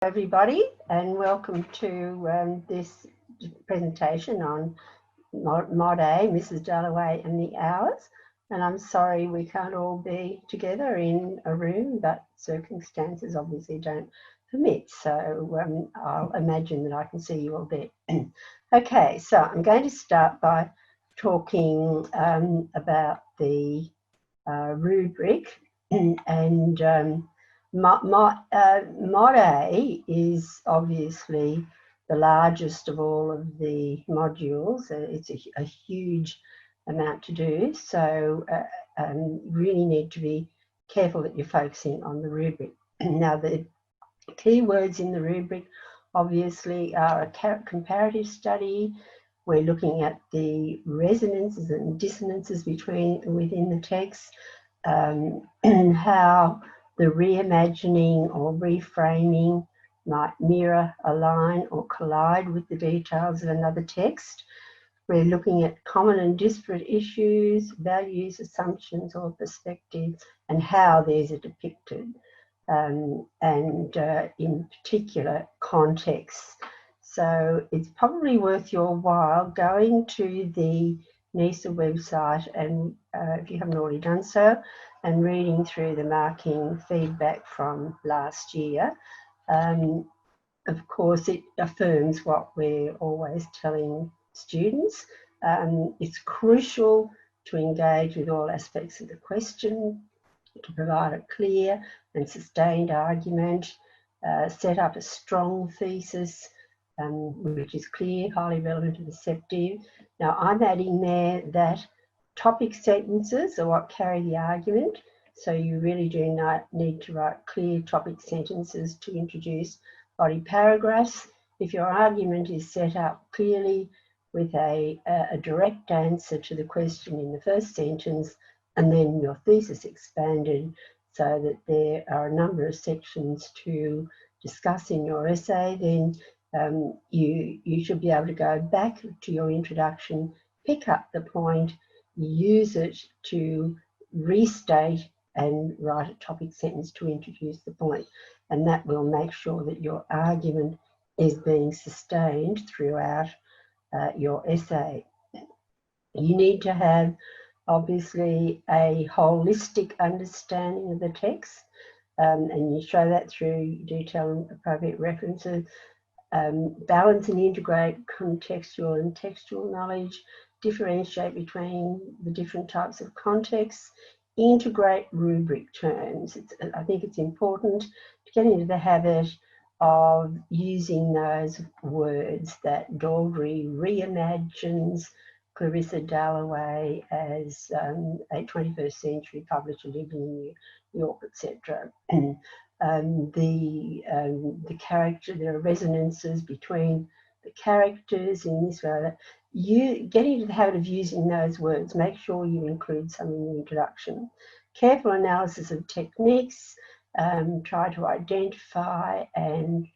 Everybody, and welcome to this presentation on Mod A, Mrs. Dalloway and the Hours. And I'm sorry we can't all be together in a room, but circumstances obviously don't permit. So I'll imagine that I can see you all there. Okay, so I'm going to start by talking about the rubric and Mod A is obviously the largest of all of the modules. It's a huge amount to do, so you really need to be careful that you're focusing on the rubric. Now, the key words in the rubric obviously are a comparative study. We're looking at the resonances and dissonances within the text, and how the reimagining or reframing might mirror, align or collide with the details of another text. We're looking at common and disparate issues, values, assumptions or perspectives, and how these are depicted, and in particular contexts. So it's probably worth your while going to the NISA website, and if you haven't already done so, and reading through the marking feedback from last year. Of course, it affirms what we're always telling students. It's crucial to engage with all aspects of the question, to provide a clear and sustained argument, set up a strong thesis, which is clear, highly relevant and receptive. Now, I'm adding there that topic sentences are what carry the argument, so you really do not need to write clear topic sentences to introduce body paragraphs. If your argument is set up clearly with a direct answer to the question in the first sentence, and then your thesis expanded so that there are a number of sections to discuss in your essay, then you should be able to go back to your introduction, pick up the point, use it to restate and write a topic sentence to introduce the point. And that will make sure that your argument is being sustained throughout your essay. You need to have obviously a holistic understanding of the text, and you show that through detail and appropriate references. Balance and integrate contextual and textual knowledge, differentiate between the different types of contexts, integrate rubric terms. I think it's important to get into the habit of using those words that Dalloway reimagines Clarissa Dalloway as a 21st century publisher living in New York, etc. The character, there are resonances between the characters in this way. You get into the habit of using those words. Make sure you include some in the introduction. Careful analysis of techniques. Try to identify and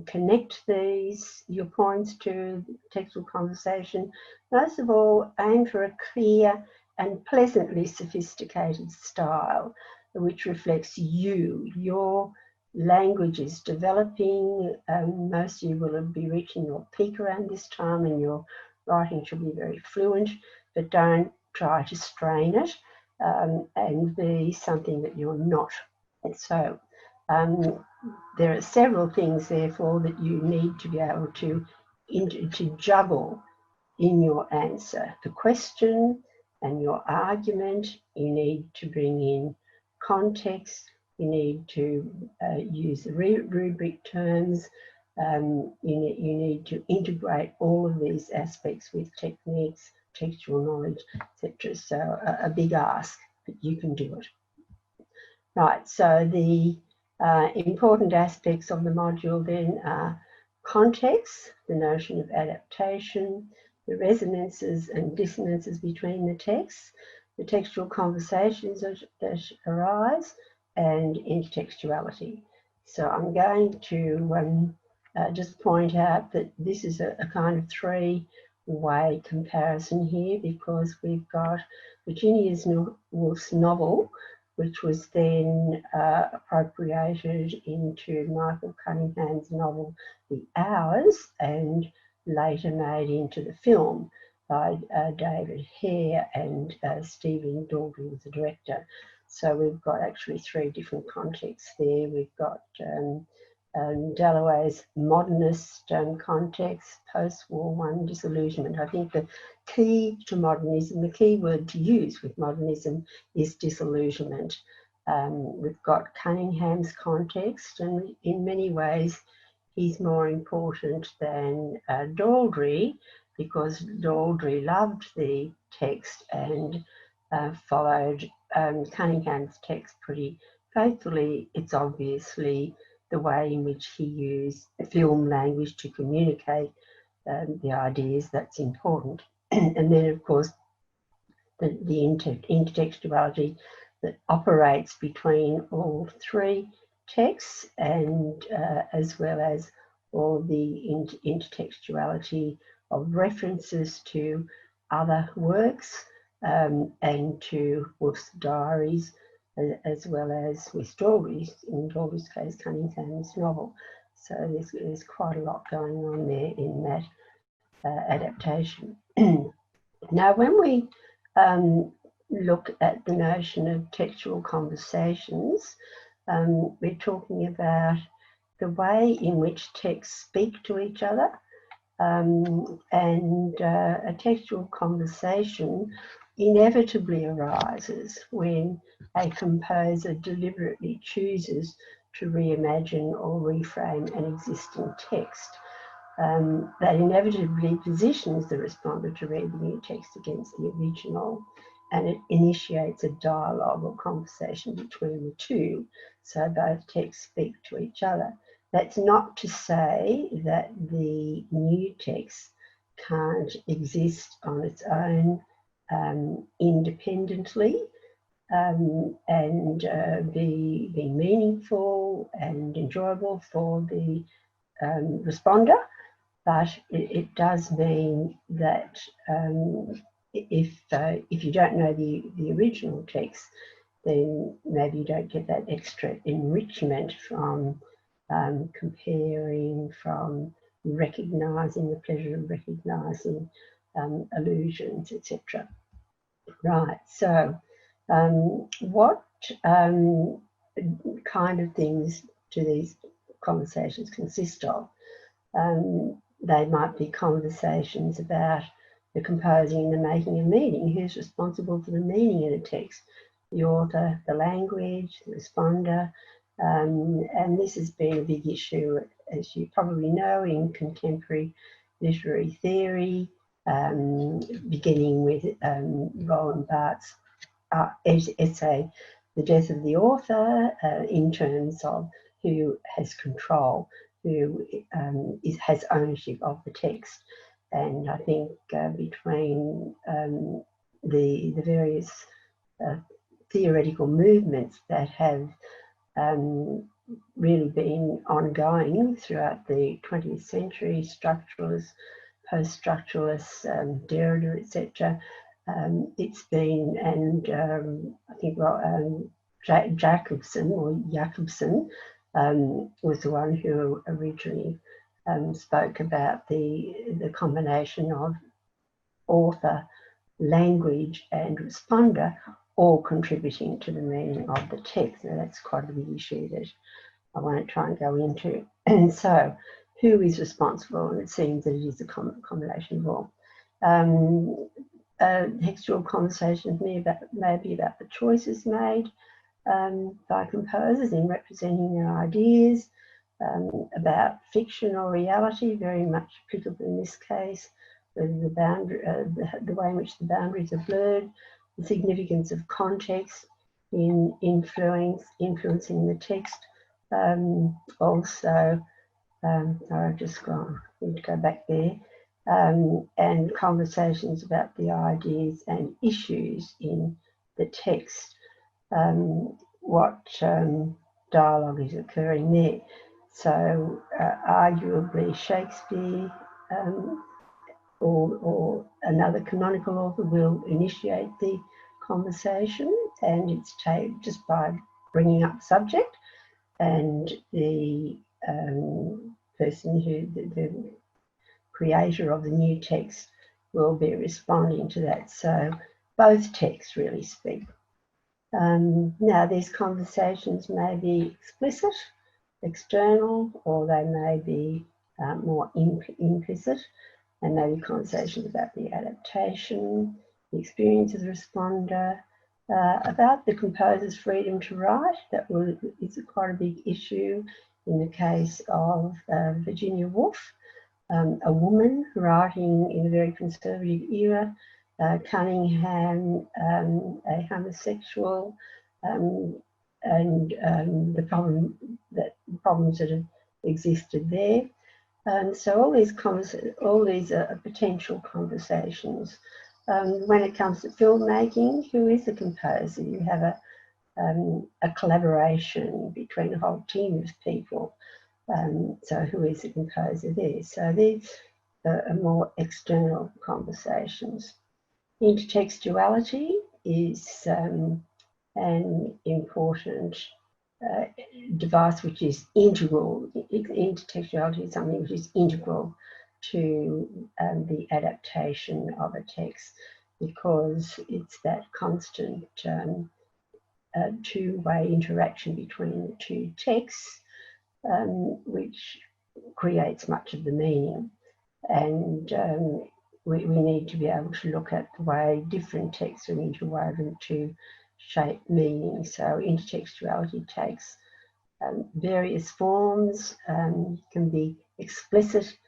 connect your points to textual conversation. Most of all, aim for a clear and pleasantly sophisticated style which reflects your language is developing. Most of you will be reaching your peak around this time and your writing should be very fluent, but don't try to strain it and be something that you're not. And so there are several things, therefore, that you need to be able to juggle in your answer. The question and your argument, you need to bring in context, you need to use the rubric terms, you need to integrate all of these aspects with techniques, textual knowledge, etc. So a big ask, but you can do it. Right, so the important aspects of the module then are context, the notion of adaptation, the resonances and dissonances between the texts, the textual conversations that arise, and intertextuality. So I'm going to just point out that this is a kind of three-way comparison here, because we've got Virginia Woolf's novel, which was then appropriated into Michael Cunningham's novel The Hours and later made into the film by David Hare, and Stephen Daldry was the director. So we've got actually three different contexts there. We've got Dalloway's modernist context, post-war one, disillusionment. I think the key to modernism, the key word to use with modernism is disillusionment. We've got Cunningham's context, and in many ways he's more important than Daldry, because Daldry loved the text and followed Cunningham's text pretty faithfully. It's obviously the way in which he used film language to communicate the ideas that's important. And then, of course, the intertextuality that operates between all three texts, and as well as all the intertextuality of references to other works and to Woolf's diaries, as well as with Daldry's, in Daldry's case, Cunningham's novel. So there's quite a lot going on there in that adaptation. Now, when we look at the notion of textual conversations, we're talking about the way in which texts speak to each other, and a textual conversation inevitably arises when a composer deliberately chooses to reimagine or reframe an existing text. That inevitably positions the responder to read the new text against the original, and it initiates a dialogue or conversation between the two, so both texts speak to each other. That's not to say that the new text can't exist on its own independently and be meaningful and enjoyable for the responder, but it does mean that if you don't know the original text, then maybe you don't get that extra enrichment from comparing, from recognising, the pleasure of recognising allusions, etc. Right, so what kind of things do these conversations consist of? They might be conversations about the composing and the making of meaning. Who's responsible for the meaning in a text? The author, the language, the responder. And this has been a big issue, as you probably know, in contemporary literary theory, beginning with Roland Barthes' essay, The Death of the Author, in terms of who has control, who has ownership of the text. And I think between the various theoretical movements that have really been ongoing throughout the 20th century, structuralists, post-structuralists, Derrida, etc., it's been, and I think Jacobson was the one who originally spoke about the combination of author, language and responder all contributing to the meaning of the text. Now that's quite a big issue that I won't try and go into. And so who is responsible? And it seems that it is a combination of all. Textual conversations may be about the choices made by composers in representing their ideas, about fiction or reality, very much applicable in this case, the boundary, the way in which the boundaries are blurred, the significance of context in influencing the text. Also, I've just gone, I need to go back there, and conversations about the ideas and issues in the text, what dialogue is occurring there. So arguably Shakespeare or another canonical author will initiate the conversation, and it's just by bringing up the subject, and the person the creator of the new text will be responding to that. So both texts really speak. Now, these conversations may be explicit, external, or they may be more implicit. They may be conversations about the adaptation, the experience of the responder, about the composer's freedom to write. That is quite a big issue in the case of Virginia Woolf, a woman writing in a very conservative era, Cunningham, a homosexual, and the problems that have existed there. So all these are potential conversations. When it comes to filmmaking, who is the composer? You have a collaboration between a whole team of people. So who is the composer there? So these are more external conversations. Intertextuality is an important device which is integral. Intertextuality is something which is integral to the adaptation of a text, because it's that constant two-way interaction between the two texts which creates much of the meaning. And we need to be able to look at the way different texts are interwoven to shape meaning. So intertextuality takes various forms, can be explicit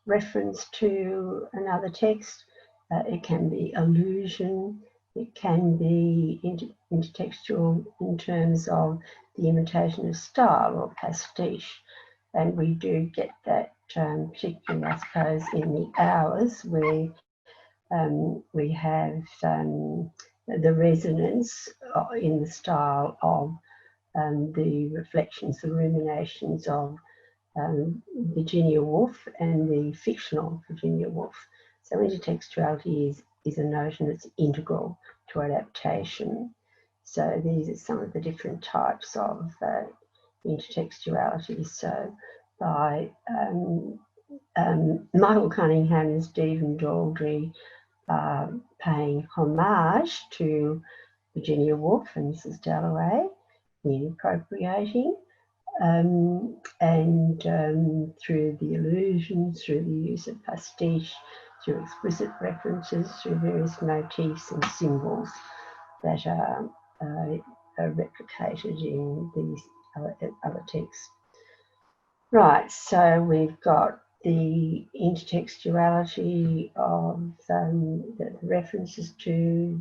reference to another text, it can be allusion, it can be intertextual in terms of the imitation of style or pastiche. And we do get that particularly, I suppose, in the hours where we have the resonance in the style of the reflections, the ruminations of Virginia Woolf and the fictional Virginia Woolf. So intertextuality is a notion that's integral to adaptation. So these are some of the different types of intertextuality. So by Michael Cunningham and Stephen Daldry paying homage to Virginia Woolf and Mrs. Dalloway in appropriating, and through the allusions, through the use of pastiche, through explicit references, through various motifs and symbols that are replicated in these other texts. Right, so we've got the intertextuality of the references to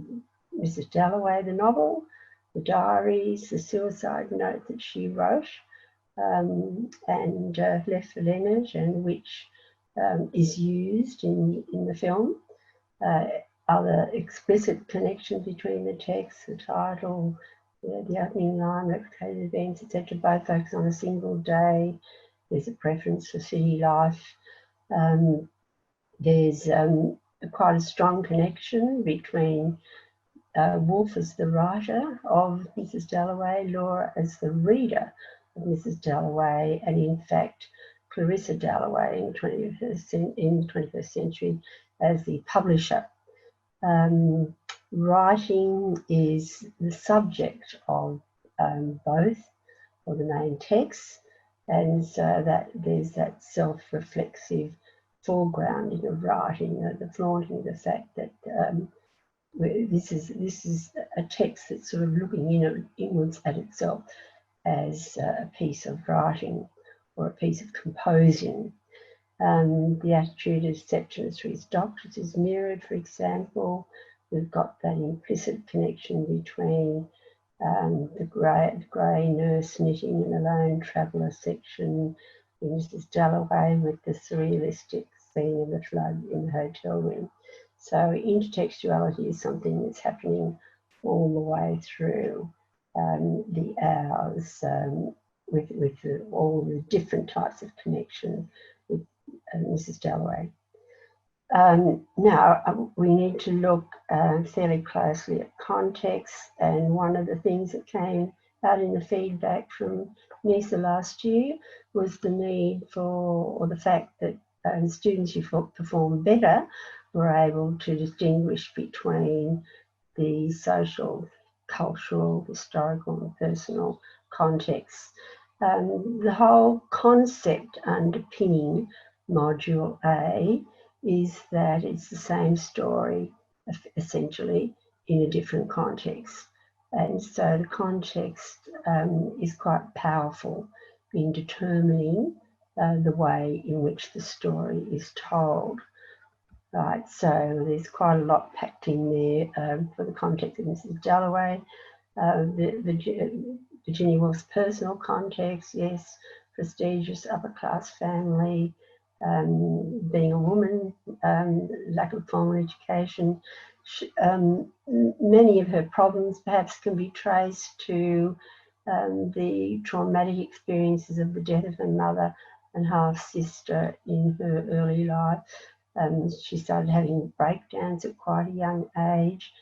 Mrs. Dalloway, the novel, the diaries, the suicide note that she wrote and left for Leonard, and which is used in the film. Other explicit connections between the texts, the title, the opening line, replicated events, etc., both focus on a single day. There's a preference for city life. There's quite a strong connection between Woolf as the writer of Mrs. Dalloway, Laura as the reader of Mrs. Dalloway, and in fact Clarissa Dalloway in the 21st century as the publisher. Writing is the subject of both, or the main texts, and so that there's that self-reflexive foregrounding of writing, the flaunting of the fact that this is a text that's sort of looking inwards at itself as a piece of writing or a piece of composing. The attitude of Septimus through his doctors is mirrored, for example. We've got that implicit connection between the grey nurse knitting and the lone traveller section in Mrs. Dalloway with the surrealistic scene of the flood in the hotel room. So intertextuality is something that's happening all the way through the hours with all the different types of connection with Mrs. Dalloway. Now, we need to look fairly closely at context, and one of the things that came out in the feedback from NISA last year was the need for, or the fact that students who perform better were able to distinguish between the social, cultural, historical and personal contexts. The whole concept underpinning Module A is that it's the same story, essentially, in a different context. And so the context is quite powerful in determining the way in which the story is told. Right, so there's quite a lot packed in there for the context of Mrs. Dalloway. Virginia Woolf's personal context, yes, prestigious upper class family, being a woman, lack of formal education. Many of her problems perhaps can be traced to the traumatic experiences of the death of her mother and half sister in her early life. She started having breakdowns at quite a young age.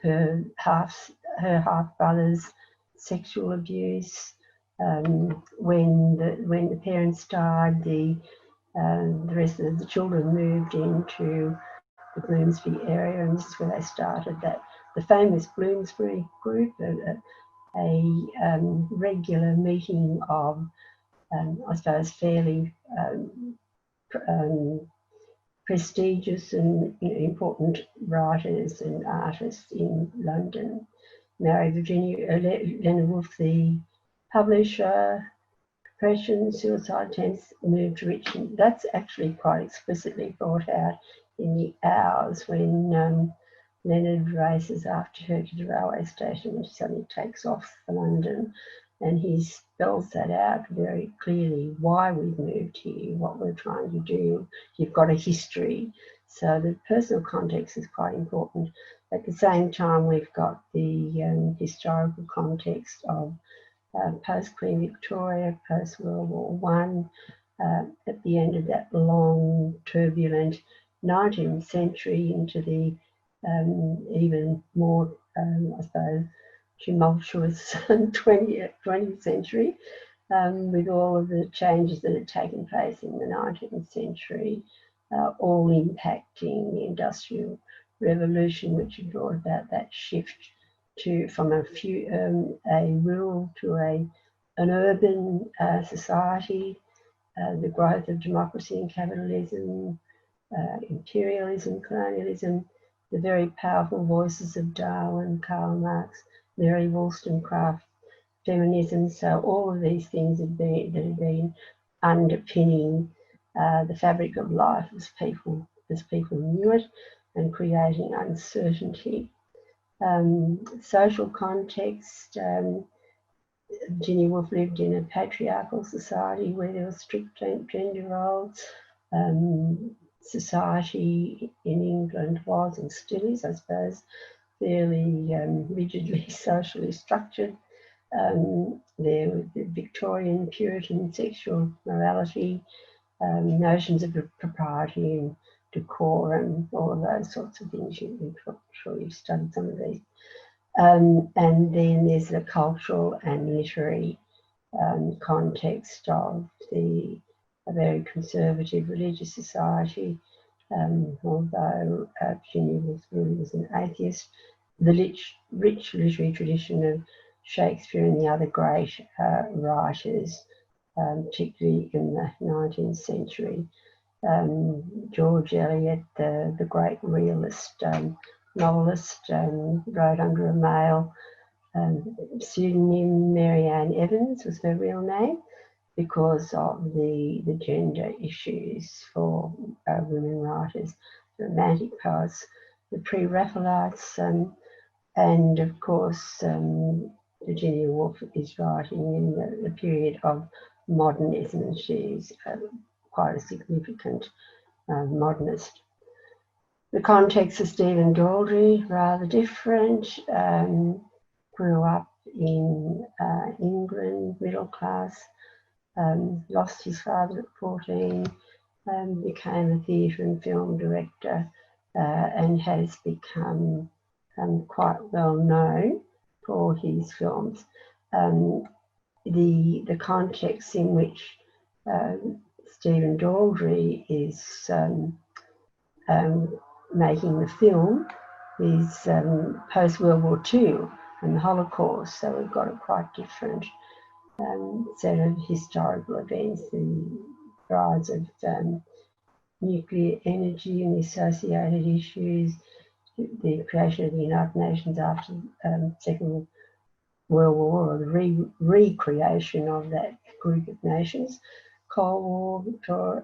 Her half brother's sexual abuse. When the parents died, the rest of the children moved into the Bloomsbury area, and this is where they started the famous Bloomsbury group, a regular meeting of, I suppose, fairly prestigious and important writers and artists in London. Mary Virginia Leonard Woolf, the publisher, depression, suicide attempts, moved to Richmond. That's actually quite explicitly brought out in the Hours when Leonard races after her to the railway station when she suddenly takes off for London. And he spells that out very clearly, why we've moved here, what we're trying to do. You've got a history. So the personal context is quite important. At the same time, we've got the historical context of post-Queen Victoria, post-World War One, at the end of that long, turbulent 19th century into the even more, I suppose, tumultuous 20th century, with all of the changes that had taken place in the 19th century, all impacting the Industrial Revolution, which had brought about that shift from a rural to an urban society, the growth of democracy and capitalism, imperialism, colonialism, the very powerful voices of Darwin, Karl Marx, Mary Wollstonecraft, feminism. So all of these things have been underpinning the fabric of life as people knew it, and creating uncertainty. Social context. Virginia Woolf lived in a patriarchal society where there were strict gender roles. Society in England was, and still is, I suppose, fairly rigidly socially structured. There was the Victorian Puritan sexual morality, notions of propriety and decorum, all of those sorts of things. I'm sure you've studied some of these. And then there's the cultural and literary context of a very conservative religious society, although Virginia Woolf really was an atheist. The rich literary tradition of Shakespeare and the other great writers, particularly in the 19th century. George Eliot, the great realist novelist, wrote under a male pseudonym. Mary Ann Evans was her real name, because of the gender issues for women writers, the Romantic poets, the pre-Raphaelites, and of course Virginia Woolf is writing in the period of modernism, and she's quite a significant modernist. The context of Stephen Daldry, rather different, grew up in England, middle class, lost his father at 14, became a theatre and film director and has become quite well known for his films. The context in which Stephen Daldry is making the film is post-World War II and the Holocaust, so we've got a quite different set of historical events, the rise of nuclear energy and the associated issues, the creation of the United Nations after Second World War, or the recreation of that group of nations, Cold War, Victoria,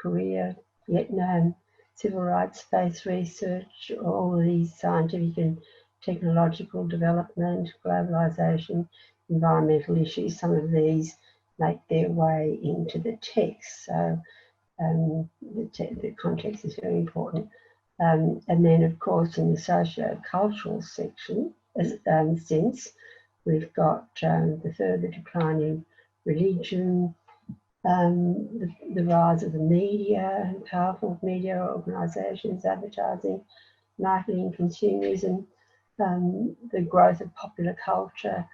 Korea, Vietnam, civil rights, space research, all of these scientific and technological development, globalisation, environmental issues, some of these make their way into the text. So the context is very important. And then, of course, in the socio-cultural section, sense, we've got the further decline in religion, the rise of the media, powerful media organisations, advertising, marketing, consumerism, the growth of popular culture,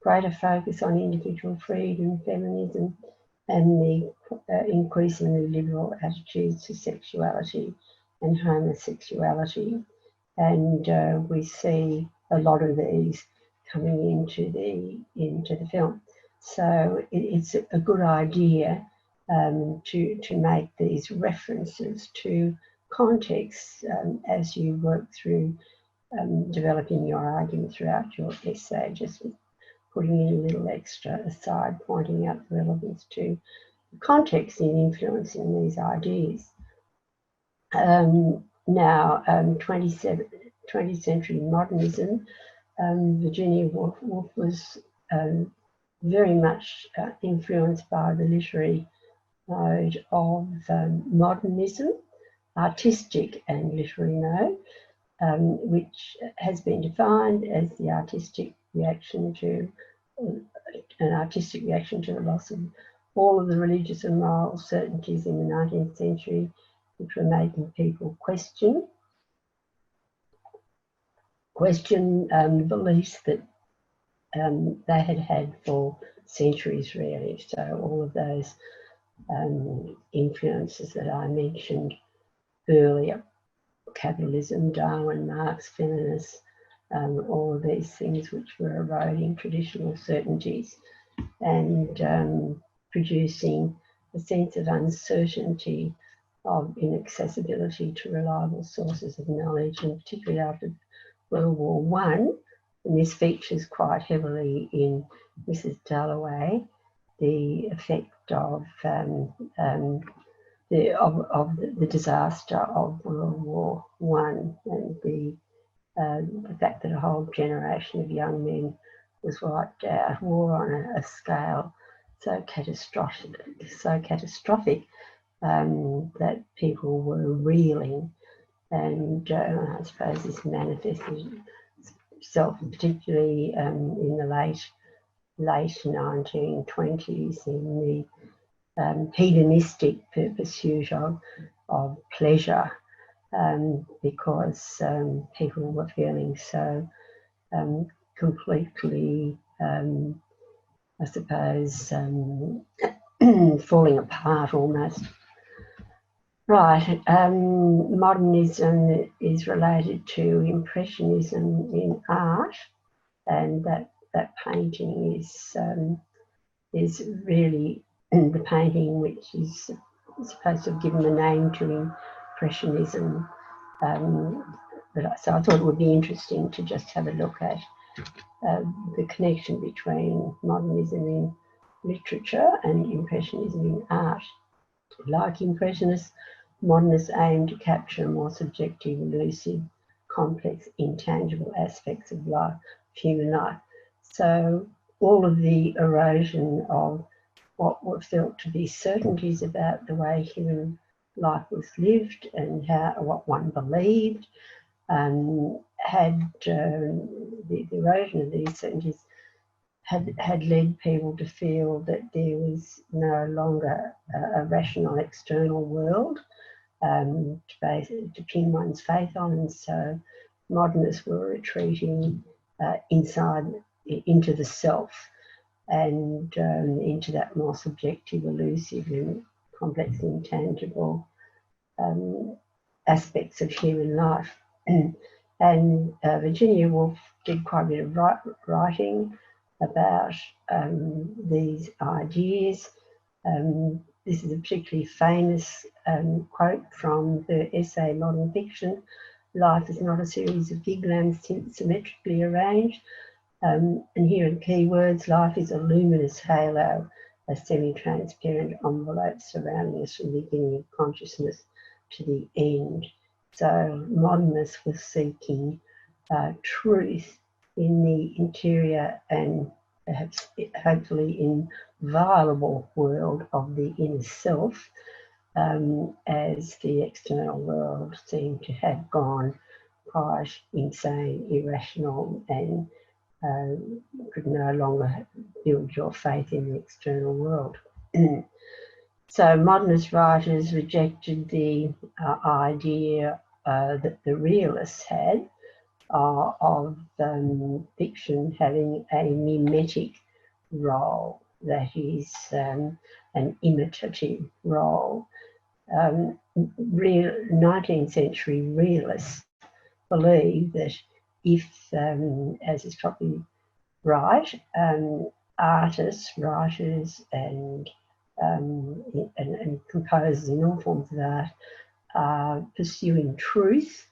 greater focus on individual freedom, feminism, and the increasingly liberal attitudes to sexuality and homosexuality. And we see a lot of these coming into the film. So it's a good idea to make these references to context as you work through developing your argument throughout your essay, just putting in a little extra aside, pointing out the relevance to the context in influencing these ideas. Now, 20th century modernism, Virginia Woolf was very much influenced by the literary mode of modernism, artistic and literary mode, which has been defined as the artistic reaction to the loss of all of the religious and moral certainties in the 19th century, which were making people question beliefs that they had had for centuries, really. So all of those influences that I mentioned earlier, capitalism, Darwin, Marx, feminists, all of these things which were eroding traditional certainties and producing a sense of uncertainty, of inaccessibility to reliable sources of knowledge, and particularly after World War I, and this features quite heavily in Mrs. Dalloway, the effect of the disaster of World War I and the fact that a whole generation of young men was wiped out, war on a scale so catastrophic that people were reeling. And I suppose this manifested itself particularly in the late 1920s in the hedonistic pursuit of pleasure, because people were feeling so completely, I suppose, falling apart almost. Right, modernism is related to Impressionism in art, and that painting is really the painting which is supposed to have given the name to Impressionism. So I thought it would be interesting to just have a look at the connection between modernism in literature and Impressionism in art. Like Impressionists, modernists aim to capture more subjective, elusive, complex, intangible aspects of life, human life. So all of the erosion of what were felt to be certainties about the way human life was lived and what one believed, had the erosion of these certainties had led people to feel that there was no longer a rational external world to pin one's faith on, and so modernists were retreating into the self and into that more subjective, elusive and complex, intangible aspects of human life. And Virginia Woolf did quite a bit of writing about these ideas. This is a particularly famous quote from her essay, Modern Fiction. Life is not a series of gig lamps symmetrically arranged. And here are the key words: life is a luminous halo, a semi-transparent envelope surrounding us from the beginning of consciousness to the end. So modernists were seeking truth in the interior and perhaps hopefully inviolable world of the inner self, as the external world seemed to have gone quite insane, irrational, and could no longer build your faith in the external world. So modernist writers rejected the idea that the realists had of fiction having a mimetic role, that is, an imitative role. 19th century realists believed that if, as is probably right, artists, writers, and composers in all forms of art are pursuing truth,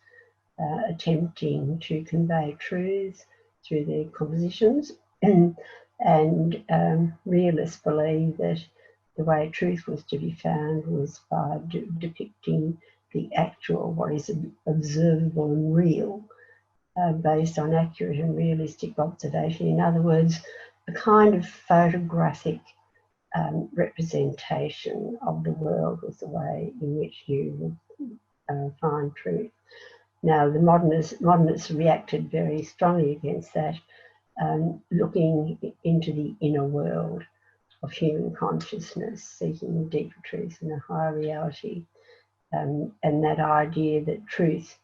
attempting to convey truth through their compositions, and realists believe that the way truth was to be found was by depicting the actual, what is observable and real, based on accurate and realistic observation. In other words, a kind of photographic representation of the world was the way in which you would find truth. Now, the modernists reacted very strongly against that, looking into the inner world of human consciousness, seeking deeper truth and a higher reality, and that idea that truth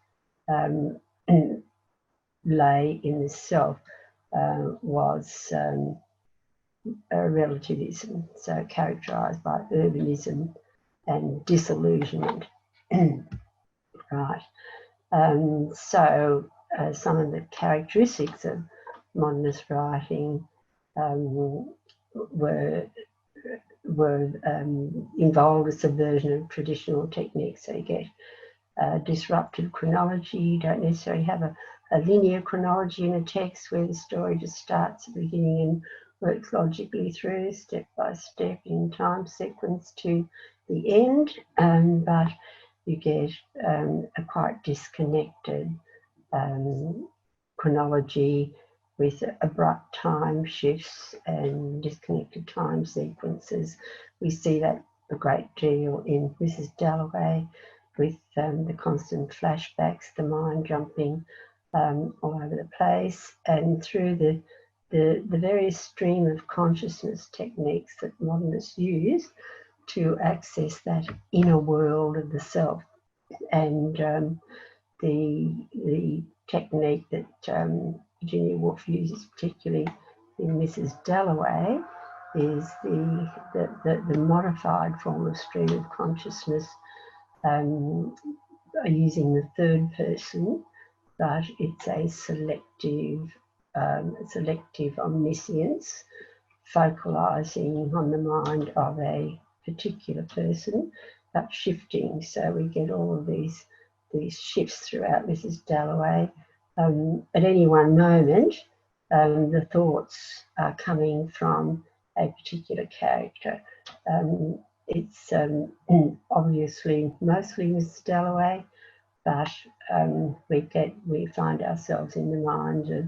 lay in the self was relativism, so characterised by urbanism and disillusionment. Right. So some of the characteristics of modernist writing involved a subversion of traditional techniques. So you get disrupted chronology. You don't necessarily have a linear chronology in a text where the story just starts at the beginning and works logically through step by step in time sequence to the end, but you get a quite disconnected chronology with abrupt time shifts and disconnected time sequences. We see that a great deal in Mrs. Dalloway, with the constant flashbacks, the mind jumping all over the place, and through the various stream of consciousness techniques that modernists use to access that inner world of the self. And the technique that Virginia Woolf uses, particularly in Mrs. Dalloway, is the modified form of stream of consciousness, using the third person, but it's a selective omniscience, focalising on the mind of a particular person, but shifting. So we get all of these shifts throughout Mrs. Dalloway. At any one moment, the thoughts are coming from a particular character. It's obviously mostly Mrs. Dalloway, but we find ourselves in the mind of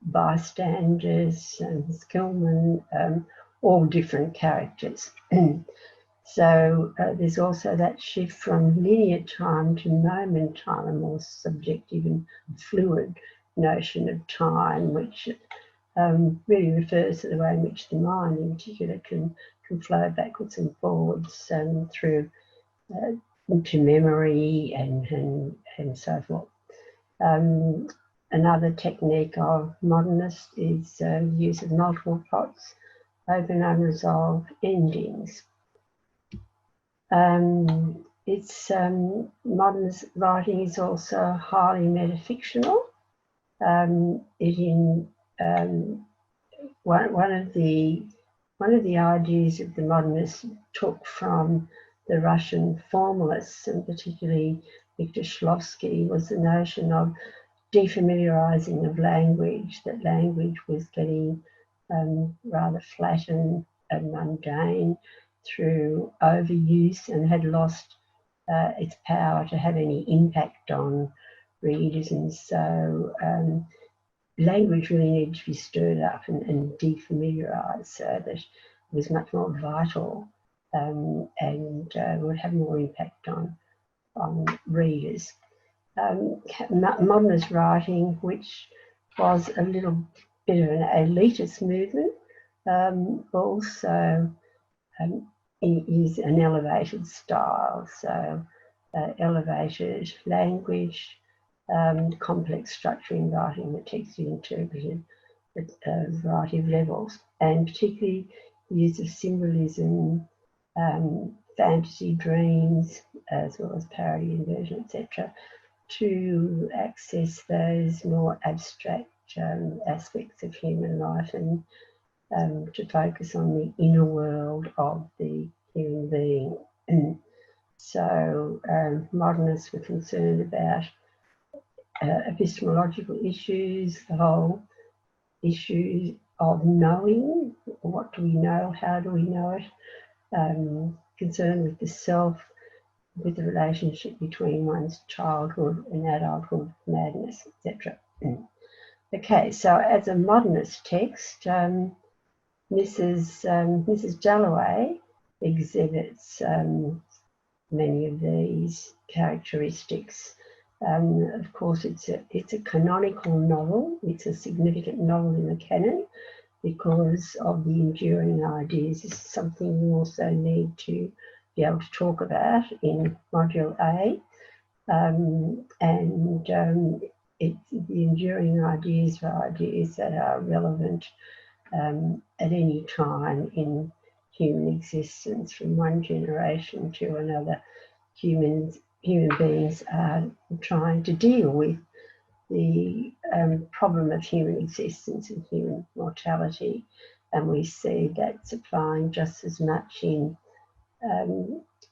bystanders and Skillman, all different characters. So there's also that shift from linear time to moment time, a more subjective and fluid notion of time, which really refers to the way in which the mind in particular can flow backwards and forwards through into memory and so forth. Another technique of modernist is use of multiple plots over unresolved endings. Modernist writing is also highly metafictional. One of the ideas that the modernists took from the Russian formalists, and particularly Viktor Shklovsky, was the notion of defamiliarizing of language, that language was getting rather flattened and mundane through overuse and had lost its power to have any impact on readers. And so language really needed to be stirred up and defamiliarized so that it was much more vital and would have more impact on readers. Modernist writing, which was a little bit of an elitist movement, also is an elevated style, so elevated language, complex structure in writing that text is interpreted at a variety of levels, and particularly use of symbolism, fantasy, dreams, as well as parody, inversion, etc., to access those more abstract aspects of human life and to focus on the inner world of the human being. And so modernists were concerned about epistemological issues, the whole issue of knowing. What do we know? How do we know it? Concerned with the self, with the relationship between one's childhood and adulthood, madness, etc. Okay, so as a modernist text, Mrs. Dalloway exhibits many of these characteristics. Of course, it's a canonical novel. It's a significant novel in the canon because of the enduring ideas. This is something we also need to be able to talk about in Module A. The enduring ideas are ideas that are relevant at any time in human existence, from one generation to another. Human beings are trying to deal with the problem of human existence and human mortality, and we see that's applying just as much in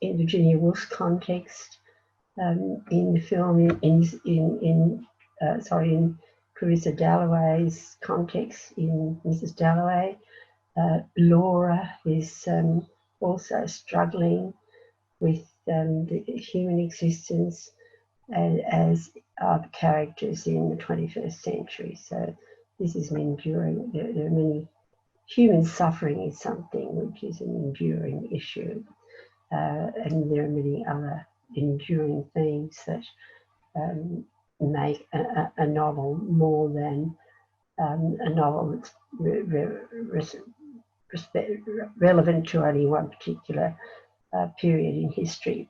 Virginia Woolf's context, in the film, in Clarissa Dalloway's context in Mrs. Dalloway. Laura is also struggling with the human existence, as are the characters in the 21st century. So this is an enduring, there are many, human suffering is something which is an enduring issue, and there are many other enduring themes that make a novel more than a novel that's relevant to only one particular period in history.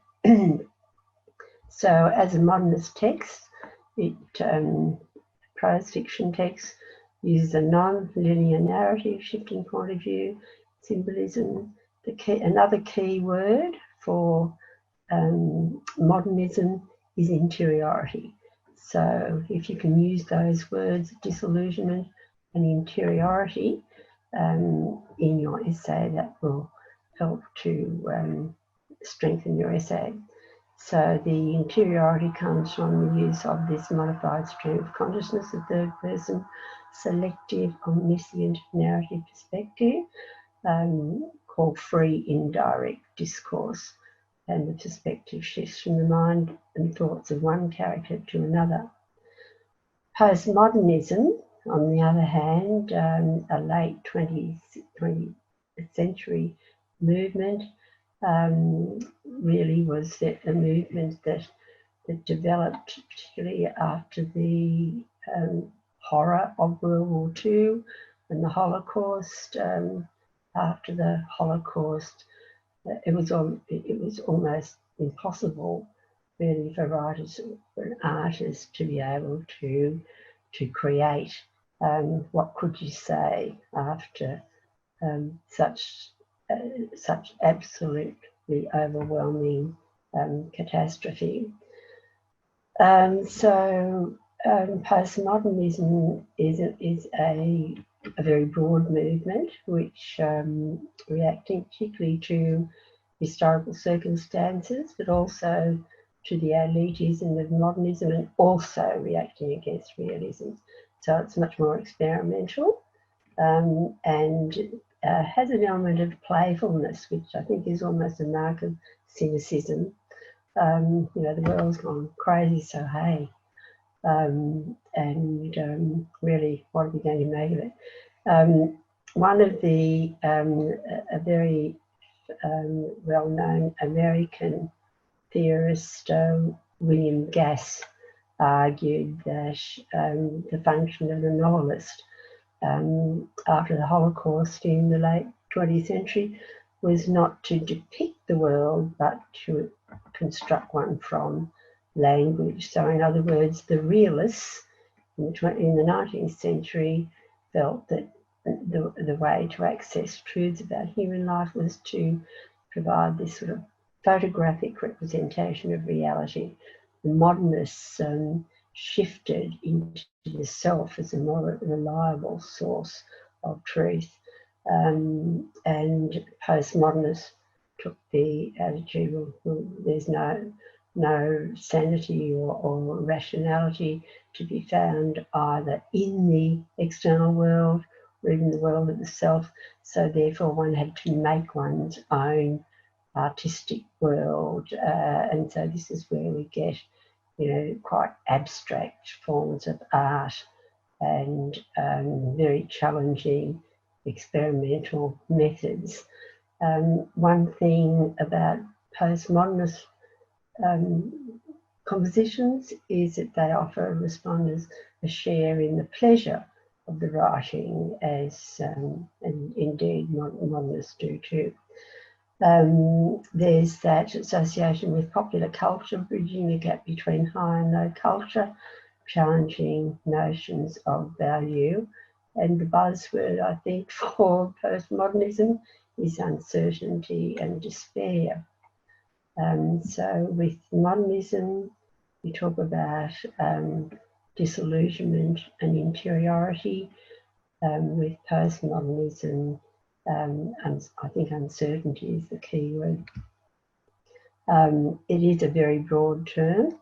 So as a modernist text, prose fiction text uses a non-linear narrative, shifting point of view, symbolism. Another key word for modernism is interiority. So if you can use those words, disillusionment and interiority, in your essay, that will help to strengthen your essay. So the interiority comes from the use of this modified stream of consciousness, the third person, selective, omniscient narrative perspective, called free indirect discourse. And the perspective shifts from the mind and thoughts of one character to another. Postmodernism, on the other hand, a late 20th century movement, really was a movement that developed particularly after the horror of World War II, and the Holocaust. After the Holocaust, it was almost impossible, really, for writers or artists to be able to create. What could you say after such absolutely overwhelming catastrophe? So postmodernism is a very broad movement which reacting particularly to historical circumstances, but also to the elitism of modernism, and also reacting against realism. So it's much more experimental and has an element of playfulness, which I think is almost a mark of cynicism. You know, the world's gone crazy, so hey, really, what are we going to make of it? One of the a very well-known American theorist, William Gass, argued that the function of the novelist after the Holocaust in the late 20th century was not to depict the world, but to construct one from language. So in other words, the realists in the 19th century felt that the way to access truths about human life was to provide this sort of photographic representation of reality. The modernists shifted into the self as a more reliable source of truth, and postmodernists took the attitude, well, there's no sanity or rationality to be found either in the external world or even the world of the self, so therefore one had to make one's own artistic world, and so this is where we get, you know, quite abstract forms of art and very challenging experimental methods. One thing about postmodernist compositions is that they offer responders a share in the pleasure of the writing, as and indeed modernists do too. There's that association with popular culture, bridging the gap between high and low culture, challenging notions of value. And the buzzword, I think, for postmodernism is uncertainty and despair. So with modernism, we talk about disillusionment and interiority. With postmodernism, I think uncertainty is the key word. It is a very broad term.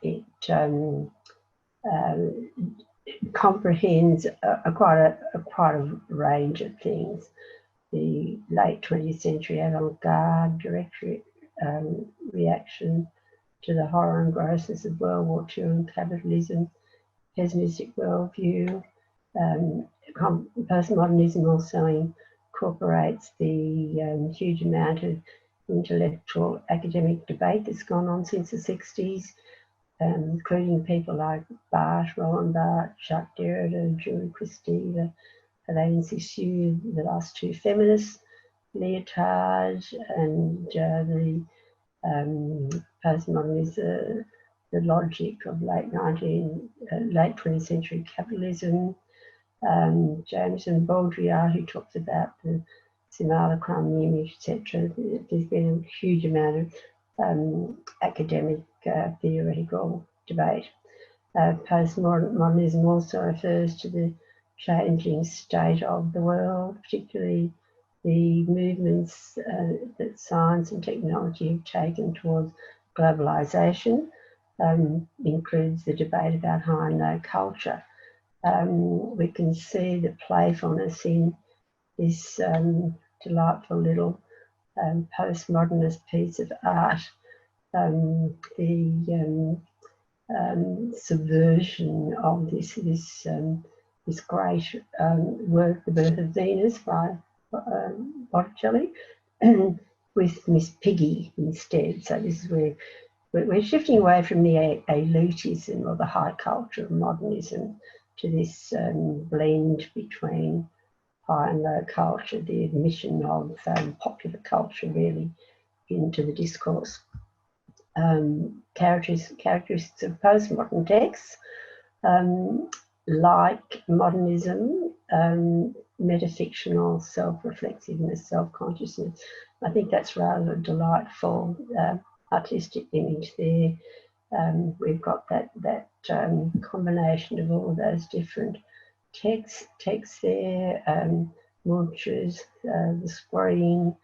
It comprehends quite a range of things. The late 20th century avant-garde direct reaction to the horror and grossness of World War II and capitalism, pessimistic worldview. Postmodernism also incorporates the huge amount of intellectual academic debate that's gone on since the 60s, including people like Barthes, Roland Barthes, Jacques Derrida, Julie Christie, Hélène Cixous, the last two feminists, Lyotard, and the postmodernism, the logic of late 20th century capitalism. James and Baudrillard, who talks about the simulacrum, the image, etc. There's been a huge amount of academic theoretical debate. Postmodernism also refers to the changing state of the world, particularly the movements that science and technology have taken towards globalization, includes the debate about high and low culture. We can see the playfulness in this delightful little postmodernist piece of art, the subversion of this great work, The Birth of Venus by Botticelli, with Miss Piggy instead. So this is where we're shifting away from the elitism or the high culture of modernism this blend between high and low culture, the admission of popular culture really into the discourse. Characteristics of postmodern texts, like modernism, metafictional self-reflexiveness, self-consciousness. I think that's rather a delightful artistic image there. We've got that combination of all of those different texts there, Munch's, the screen,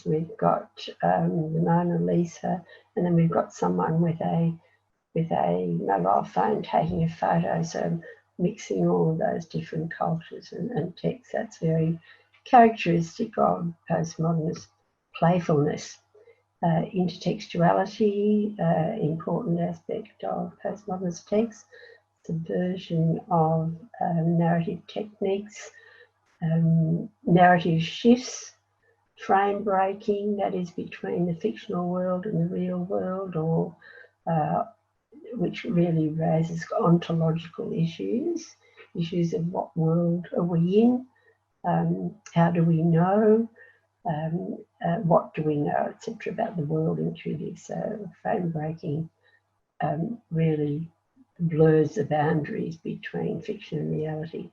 we've got the Mona Lisa, and then we've got someone with a mobile phone taking a photo, so mixing all of those different cultures and texts. That's very characteristic of postmodernist playfulness. Intertextuality, important aspect of postmodernist texts, subversion of narrative techniques, narrative shifts, frame breaking, that is between the fictional world and the real world, or which really raises ontological issues of what world are we in, how do we know, what do we know, etc., about the world intuitive. So frame breaking really blurs the boundaries between fiction and reality.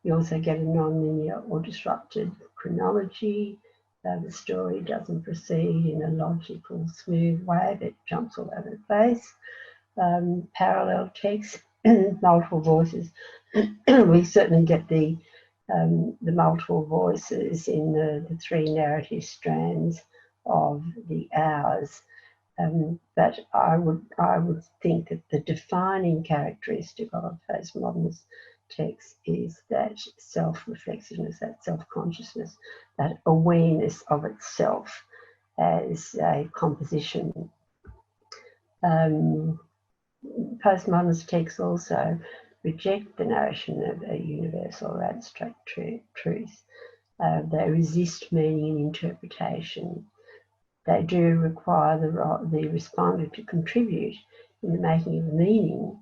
You also get a non-linear or disrupted chronology. The story doesn't proceed in a logical, smooth way, but jumps all over the place. Parallel text, multiple voices. We certainly get the multiple voices in the three narrative strands of the hours. But I would think that the defining characteristic of postmodernist text is that self-reflexiveness, that self-consciousness, that awareness of itself as a composition. Postmodernist texts also reject the notion of a universal or abstract truth. They resist meaning and interpretation. They do require the respondent to contribute in the making of meaning,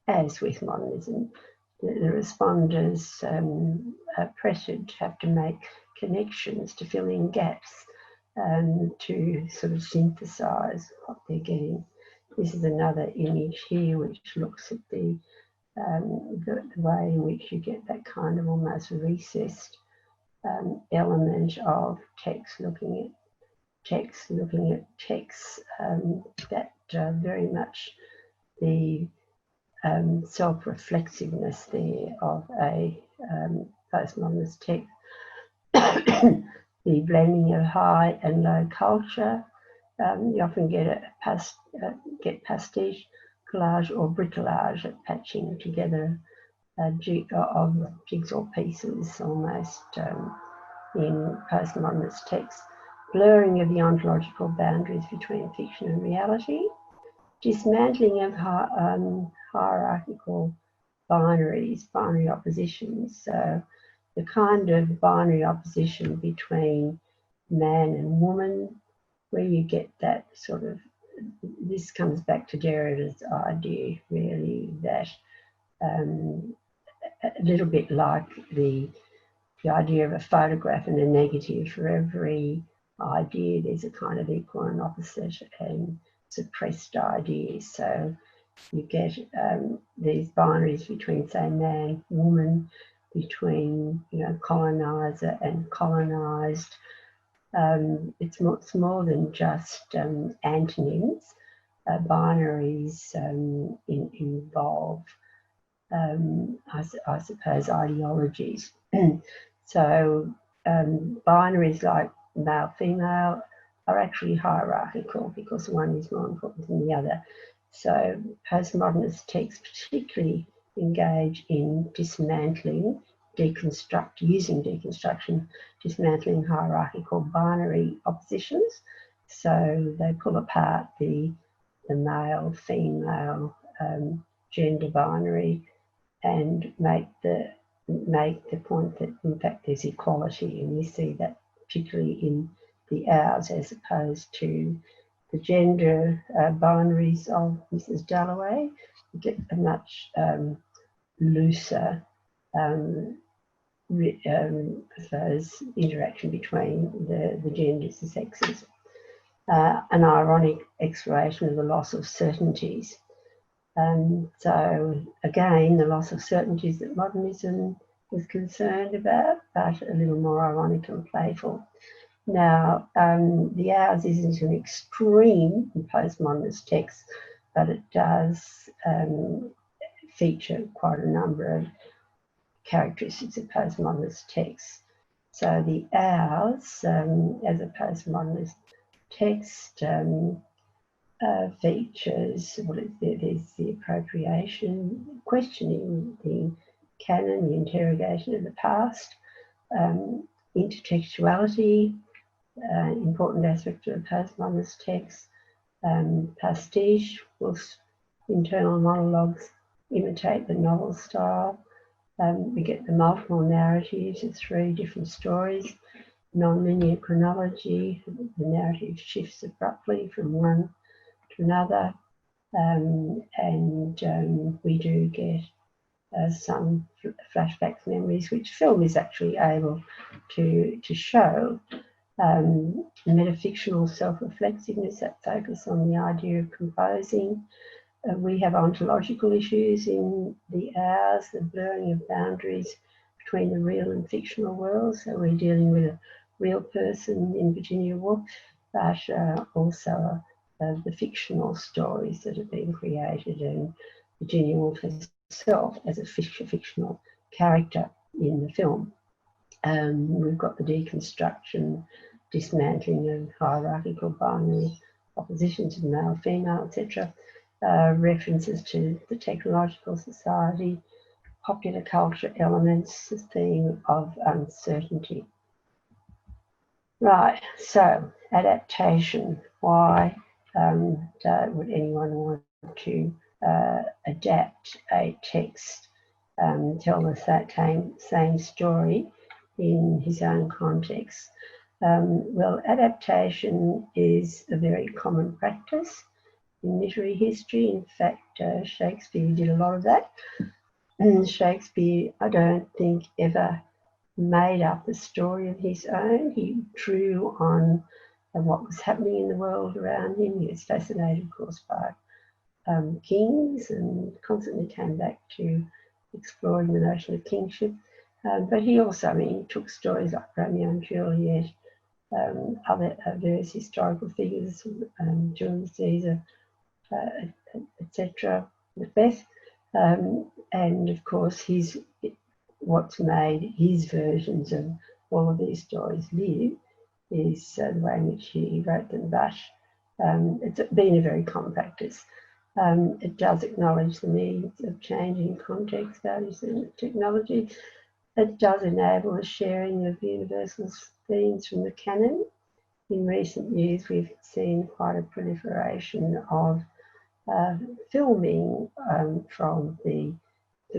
as with modernism. The responders are pressured to have to make connections, to fill in gaps, to sort of synthesise what they're getting. This is another image here which looks at the way in which you get that kind of almost recessed element of text looking at text, that very much the self-reflexiveness there of a postmodernist text. The blending of high and low culture. You often get pastiche, collage or bricolage, at patching together of jigsaw pieces almost in postmodernist texts. Blurring of the ontological boundaries between fiction and reality, dismantling of hierarchical binary oppositions. So the kind of binary opposition between man and woman, where you get that sort of, this comes back to Derrida's idea really, that a little bit like the idea of a photograph and a negative. For every idea there's a kind of equal and opposite and suppressed ideas. So you get these binaries between, say, man, woman, between, you know, colonizer and colonized. It's more than just antonyms. Binaries involve, I suppose, ideologies. So binaries like male, female are actually hierarchical because one is more important than the other. So postmodernist texts particularly engage in dismantling, using deconstruction, dismantling hierarchical binary oppositions. So they pull apart the male, female, gender binary and make the point that in fact there's equality, and we see that particularly in the hours as opposed to the gender binaries of Mrs. Dalloway. get a much looser I suppose, interaction between the genders, the sexes. An ironic exploration of the loss of certainties. So again, the loss of certainties that modernism was concerned about, but a little more ironic and playful. Now, The Hours isn't an extreme in postmodernist text, but it does feature quite a number of characteristics of postmodernist texts. So The Hours, as a postmodernist text, features, there's the appropriation, questioning the canon, the interrogation of the past, intertextuality, important aspect of a postmodernist text, pastiche, Woolf's internal monologues imitate the novel style. We get the multiple narratives of 3 different stories, non-linear chronology, the narrative shifts abruptly from one to another, and we do get some flashbacks, memories, which film is actually able to show. Metafictional self-reflexiveness, that focus on the idea of composing. We have ontological issues in The Hours, the blurring of boundaries between the real and fictional worlds. So we're dealing with a real person in Virginia Woolf, but also the fictional stories that have been created, and Virginia Woolf herself as a fictional character in the film. We've got the deconstruction, dismantling of hierarchical binary opposition to the male, female, etc. References to the technological society, popular culture elements, the theme of uncertainty. Right, so adaptation. Why would anyone want to adapt a text, tell the same story in his own context? Well, adaptation is a very common practice in literary history. In fact, Shakespeare did a lot of that. Shakespeare, I don't think, ever made up a story of his own. He drew on what was happening in the world around him. He was fascinated, of course, by kings, and constantly came back to exploring the notion of kingship. But he also, took stories like Romeo and Juliet, other various historical figures, Julius Caesar, etc., Macbeth, and of course what's made his versions of all of these stories live is the way in which he wrote them. But it's been a very common practice. It does acknowledge the needs of changing context, values, and technology. It does enable the sharing of universal themes from the canon. In recent years, we've seen quite a proliferation of filming from the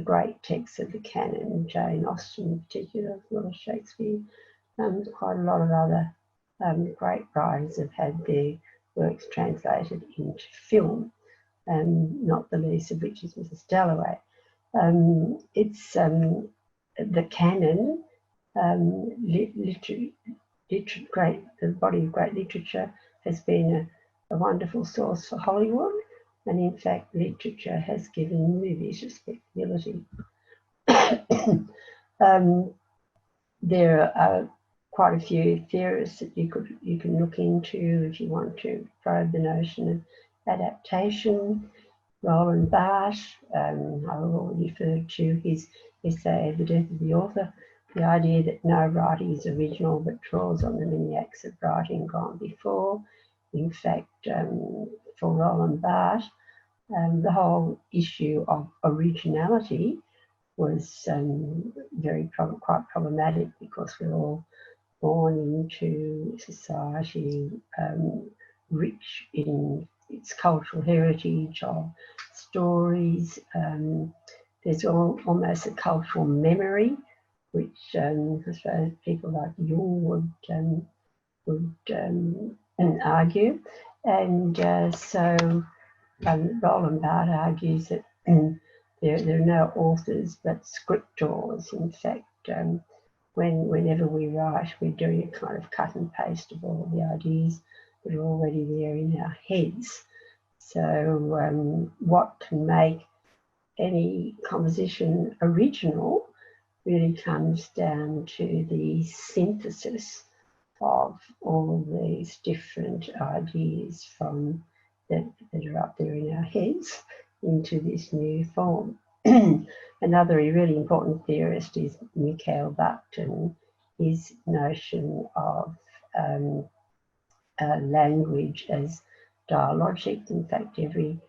great texts of the canon, Jane Austen in particular, as well as Shakespeare. Quite a lot of other great writers have had their works translated into film, not the least of which is Mrs. Dalloway. It's the canon, the body of great literature has been a wonderful source for Hollywood, and in fact literature has given movies respectability. There are quite a few theorists that you can look into if you want to probe the notion of adaptation. Roland Barthes, I've already referred to his essay, The Death of the Author, the idea that no writing is original but draws on the many acts of writing gone before. In fact, for Roland Barthes, the whole issue of originality was quite problematic, because we're all born into society rich in its cultural heritage of stories. There's almost a cultural memory, which I suppose people like Jung would argue. And so Roland Barthes argues that There are no authors but scriptors. In fact, whenever we write, we're doing a kind of cut and paste of all of the ideas that are already there in our heads. So what can make any composition original really comes down to the synthesis of all of these different ideas from that are up there in our heads into this new form. Another really important theorist is Mikhail Bakhtin. His notion of language as dialogic. In fact, every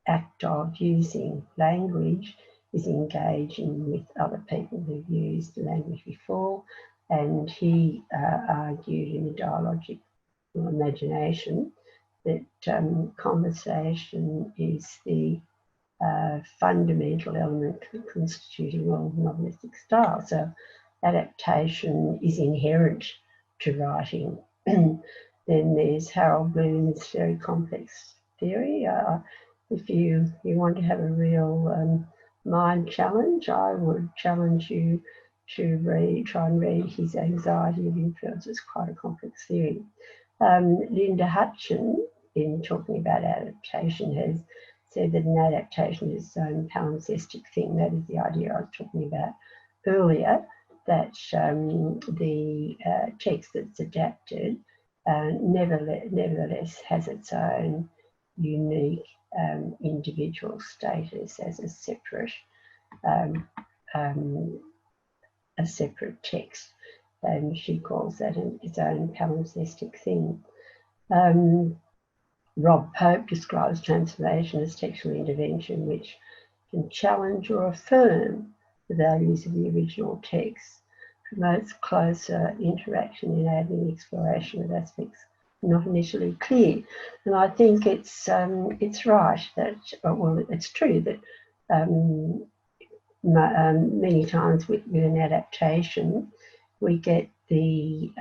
act of using language is engaging with other people who've used the language before, and he argued in the dialogic imagination that conversation is the fundamental element constituting all novelistic style. So adaptation is inherent to writing. Then there's Harold Bloom's very complex theory. If you want to have a real mind challenge, I would challenge you to try and read his Anxiety of Influence. It's quite a complex theory. Linda Hutchin, in talking about adaptation, has said that an adaptation is its own palimpsestic thing. That is the idea I was talking about earlier, that the text that's adapted nevertheless has its own unique individual status as a separate text, and she calls that its own palimpsestic thing. Rob Pope describes transformation as textual intervention, which can challenge or affirm the values of the original text, promotes closer interaction, enabling exploration of aspects not initially clear. And I think it's right that, well, it's true that many times with an adaptation, we get the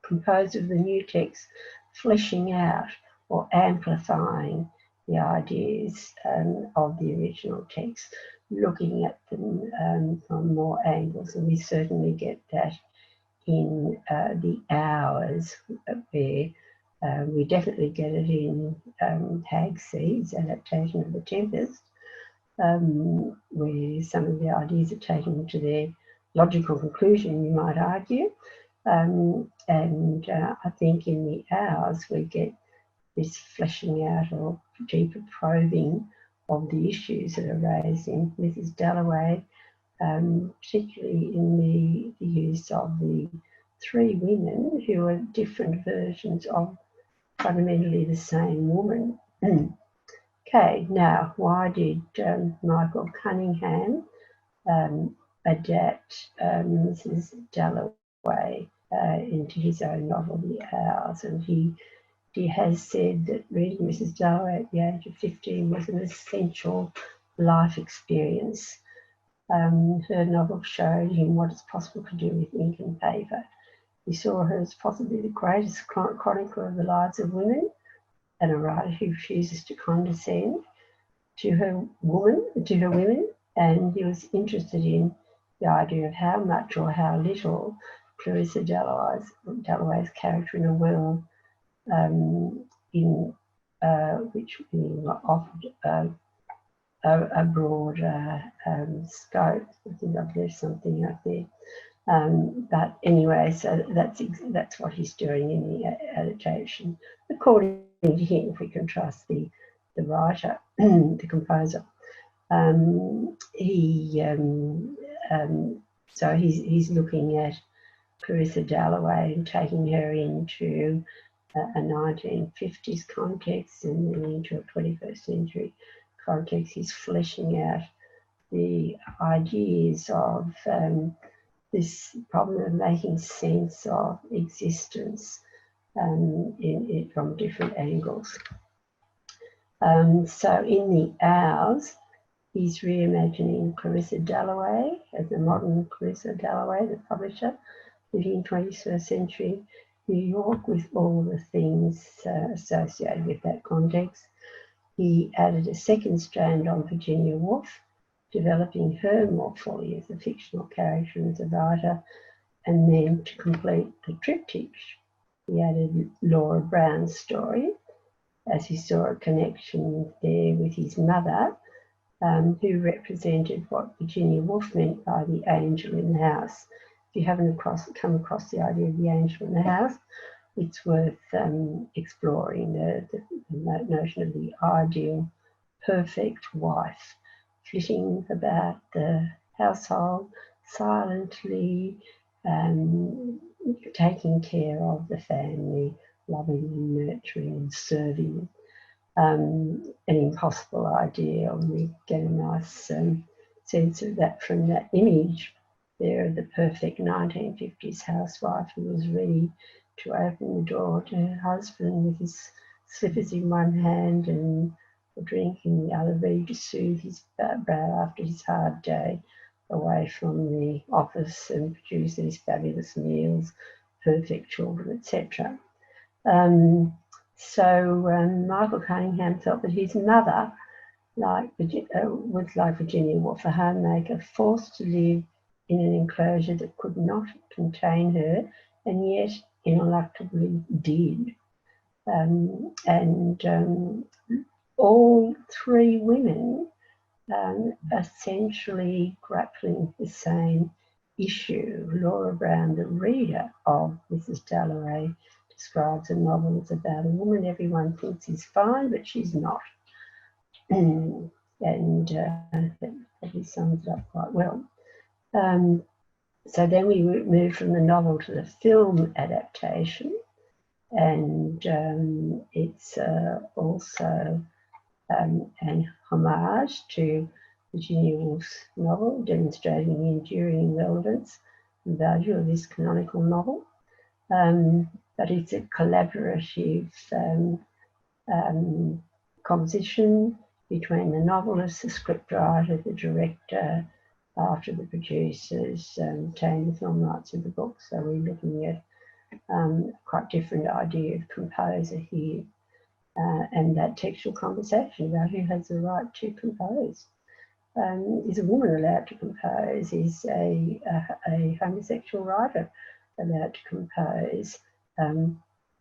composer of the new text fleshing out or amplifying the ideas of the original text, looking at them from more angles, and we certainly get that in the Hours, where we definitely get it in HSC's Adaptation of the Tempest, where some of the ideas are taken to their logical conclusion, you might argue. And I think in the Hours we get this fleshing out or deeper probing of the issues that are raised in Mrs. Dalloway, particularly in the use of the three women who are different versions of fundamentally the same woman. Okay, now why did Michael Cunningham adapt Mrs. Dalloway into his own novel, The Hours? And he has said that reading Mrs. Dalloway at the age of 15 was an essential life experience. Her novel showed him what is possible to do with ink and paper. He saw her as possibly the greatest chronicler of the lives of women, and a writer who refuses to condescend to her women, and he was interested in the idea of how much or how little Clarissa Dalloway's character in a world in which offered a broad scope. I think I've left something out there. But anyway, so that's what he's doing in the adaptation, according to him, if we can trust the writer, the composer. So he's looking at Clarissa Dalloway and taking her into a 1950s context and then into a 21st century context. He's fleshing out the ideas of this problem of making sense of existence from different angles. So in The Hours, he's reimagining Clarissa Dalloway as the modern Clarissa Dalloway, the publisher, living in 21st century New York with all the things associated with that context. He added a second strand on Virginia Woolf, developing her more fully as a fictional character and as a writer, and then to complete the triptych, he added Laura Brown's story, as he saw a connection there with his mother, who represented what Virginia Woolf meant by the angel in the house. If you haven't come across the idea of the angel in the house, it's worth exploring the notion of the ideal, perfect wife, flitting about the household silently, taking care of the family, loving and nurturing and serving. An impossible ideal. We get a nice sense of that from that image there of the perfect 1950s housewife who was ready to open the door to her husband with his slippers in one hand and a drink in the other, ready to soothe his brow after his hard day away from the office and produce these fabulous meals, perfect children, etc. Michael Cunningham felt that his mother was like Virginia Woolf, a homemaker forced to live in an enclosure that could not contain her, and yet ineluctably did. All three women essentially grappling with the same issue. Laura Brown, the reader of Mrs. Dalloway, describes a novel as about a woman everyone thinks is fine, but she's not. And that probably sums it up quite well. So then we move from the novel to the film adaptation, and it's also an homage to Virginia Woolf's novel, demonstrating the enduring relevance and value of this canonical novel. But it's a collaborative composition between the novelist, the scriptwriter, the director, after the producers obtained the film rights of the book. So we're looking at quite different idea of composer here, and that textual conversation about who has the right to compose. Is a woman allowed to compose? Is a homosexual writer allowed to compose?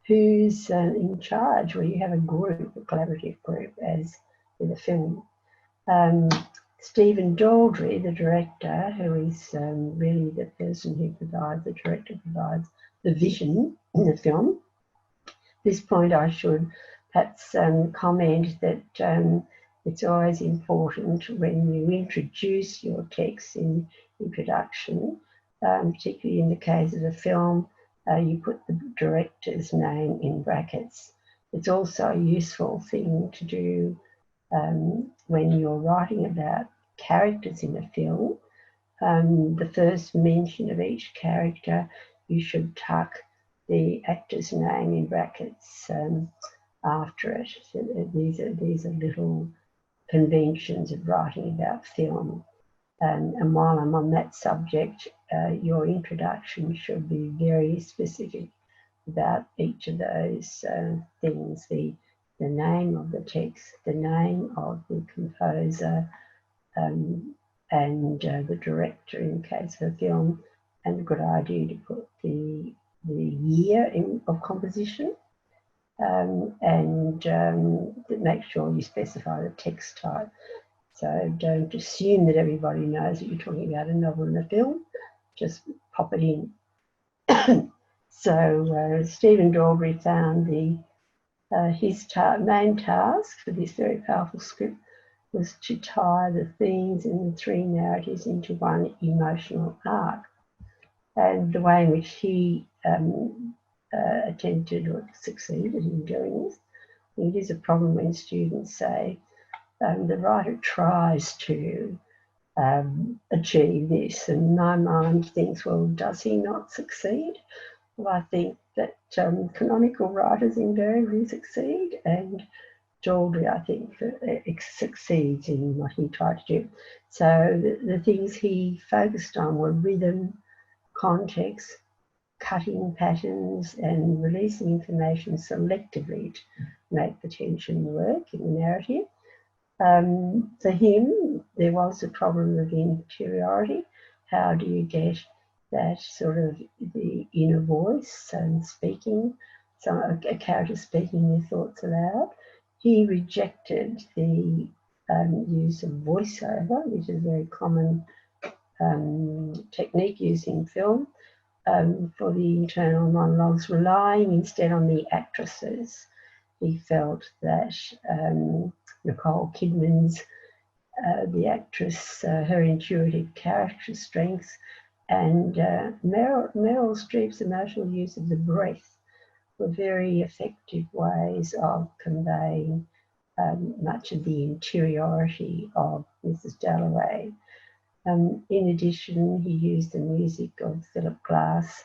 Who's in charge? Well, you have a group, a collaborative group, as with a film. Stephen Daldry, the director, who is really the person who provides, the director provides the vision in the film. At this point, I should perhaps comment that it's always important when you introduce your text in production, particularly in the case of a film, you put the director's name in brackets. It's also a useful thing to do when you're writing about characters in a film. The first mention of each character, you should tuck the actor's name in brackets after it. So these are little conventions of writing about film. And while I'm on that subject, your introduction should be very specific about each of those things, the name of the text, the name of the composer, and the director in case of a film, and a good idea to put the year of composition, and make sure you specify the text type. So don't assume that everybody knows that you're talking about a novel and a film, just pop it in. So Stephen Daldry found his main task for this very powerful script was to tie the themes in the three narratives into one emotional arc. And the way in which he attempted or succeeded in doing this, I think it is a problem when students say the writer tries to achieve this, and my mind thinks, well, does he not succeed? Well, I think that canonical writers invariably succeed, and Daldry, I think, succeeds in what he tried to do. So the things he focused on were rhythm, context, cutting patterns, and releasing information selectively make the tension work in the narrative. For him, there was a problem of interiority. How do you get that sort of the inner voice and speaking, a character speaking their thoughts aloud? He rejected the use of voiceover, which is a very common technique used in film, for the internal monologues, relying instead on the actresses. He felt that Nicole Kidman's, the actress, her intuitive character strengths, and Meryl Streep's emotional use of the breath were very effective ways of conveying much of the interiority of Mrs. Dalloway. In addition, he used the music of Philip Glass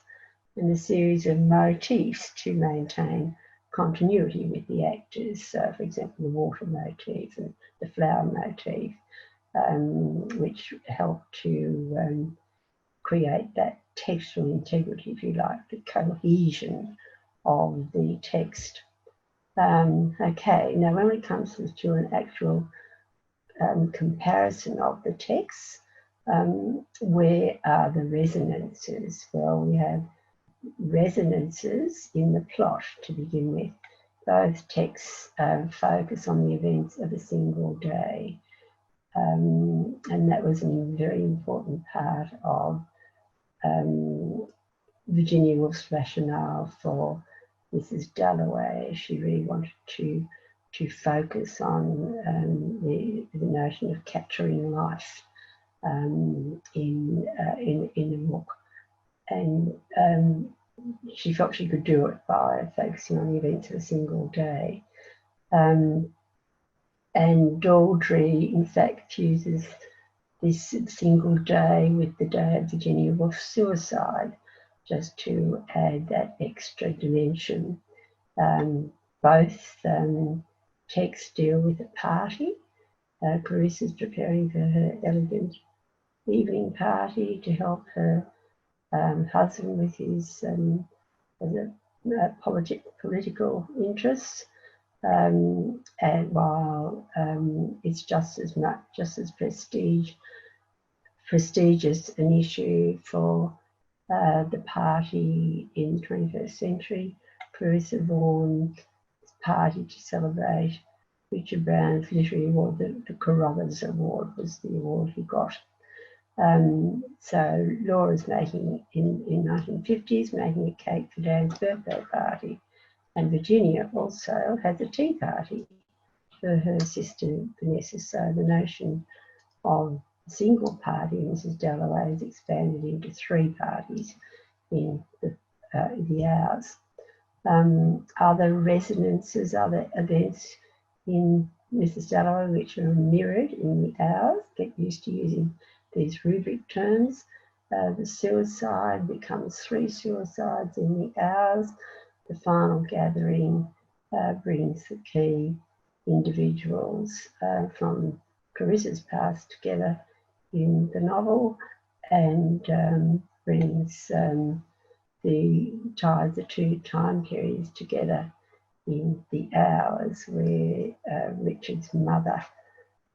and a series of motifs to maintain continuity with the actors. For example, the water motif and the flower motif, which helped to create that textual integrity, if you like, the cohesion of the text. Okay, now when it comes to an actual comparison of the texts, where are the resonances? Well, we have resonances in the plot to begin with. Both texts focus on the events of a single day, and that was a very important part of Virginia Woolf's rationale for Mrs. Dalloway. She really wanted to focus on the notion of capturing life in a book, and she felt she could do it by focusing on the events of a single day. And Daldry, in fact, fuses this single day with the day of Virginia Woolf's suicide, just to add that extra dimension. Both texts deal with a party. Clarissa's preparing for her elegant evening party to help her husband with his political interests, and while it's just as prestigious an issue for the party in the 21st century. Clarissa Vaughan's party to celebrate Richard Brown's literary award, the Carruthers Award was the award he got. So Laura's making, in 1950s, making a cake for Dan's birthday party, and Virginia also has a tea party for her sister Vanessa. So the notion of a single party in Mrs. Dalloway is expanded into 3 parties in the hours. Other resonances, other events in Mrs. Dalloway which are mirrored in the hours. Get used to using these rubric terms. The suicide becomes 3 suicides in the hours. The final gathering brings the key individuals from Clarissa's past together in the novel, and brings ties the 2 time periods together in the hours, where Richard's mother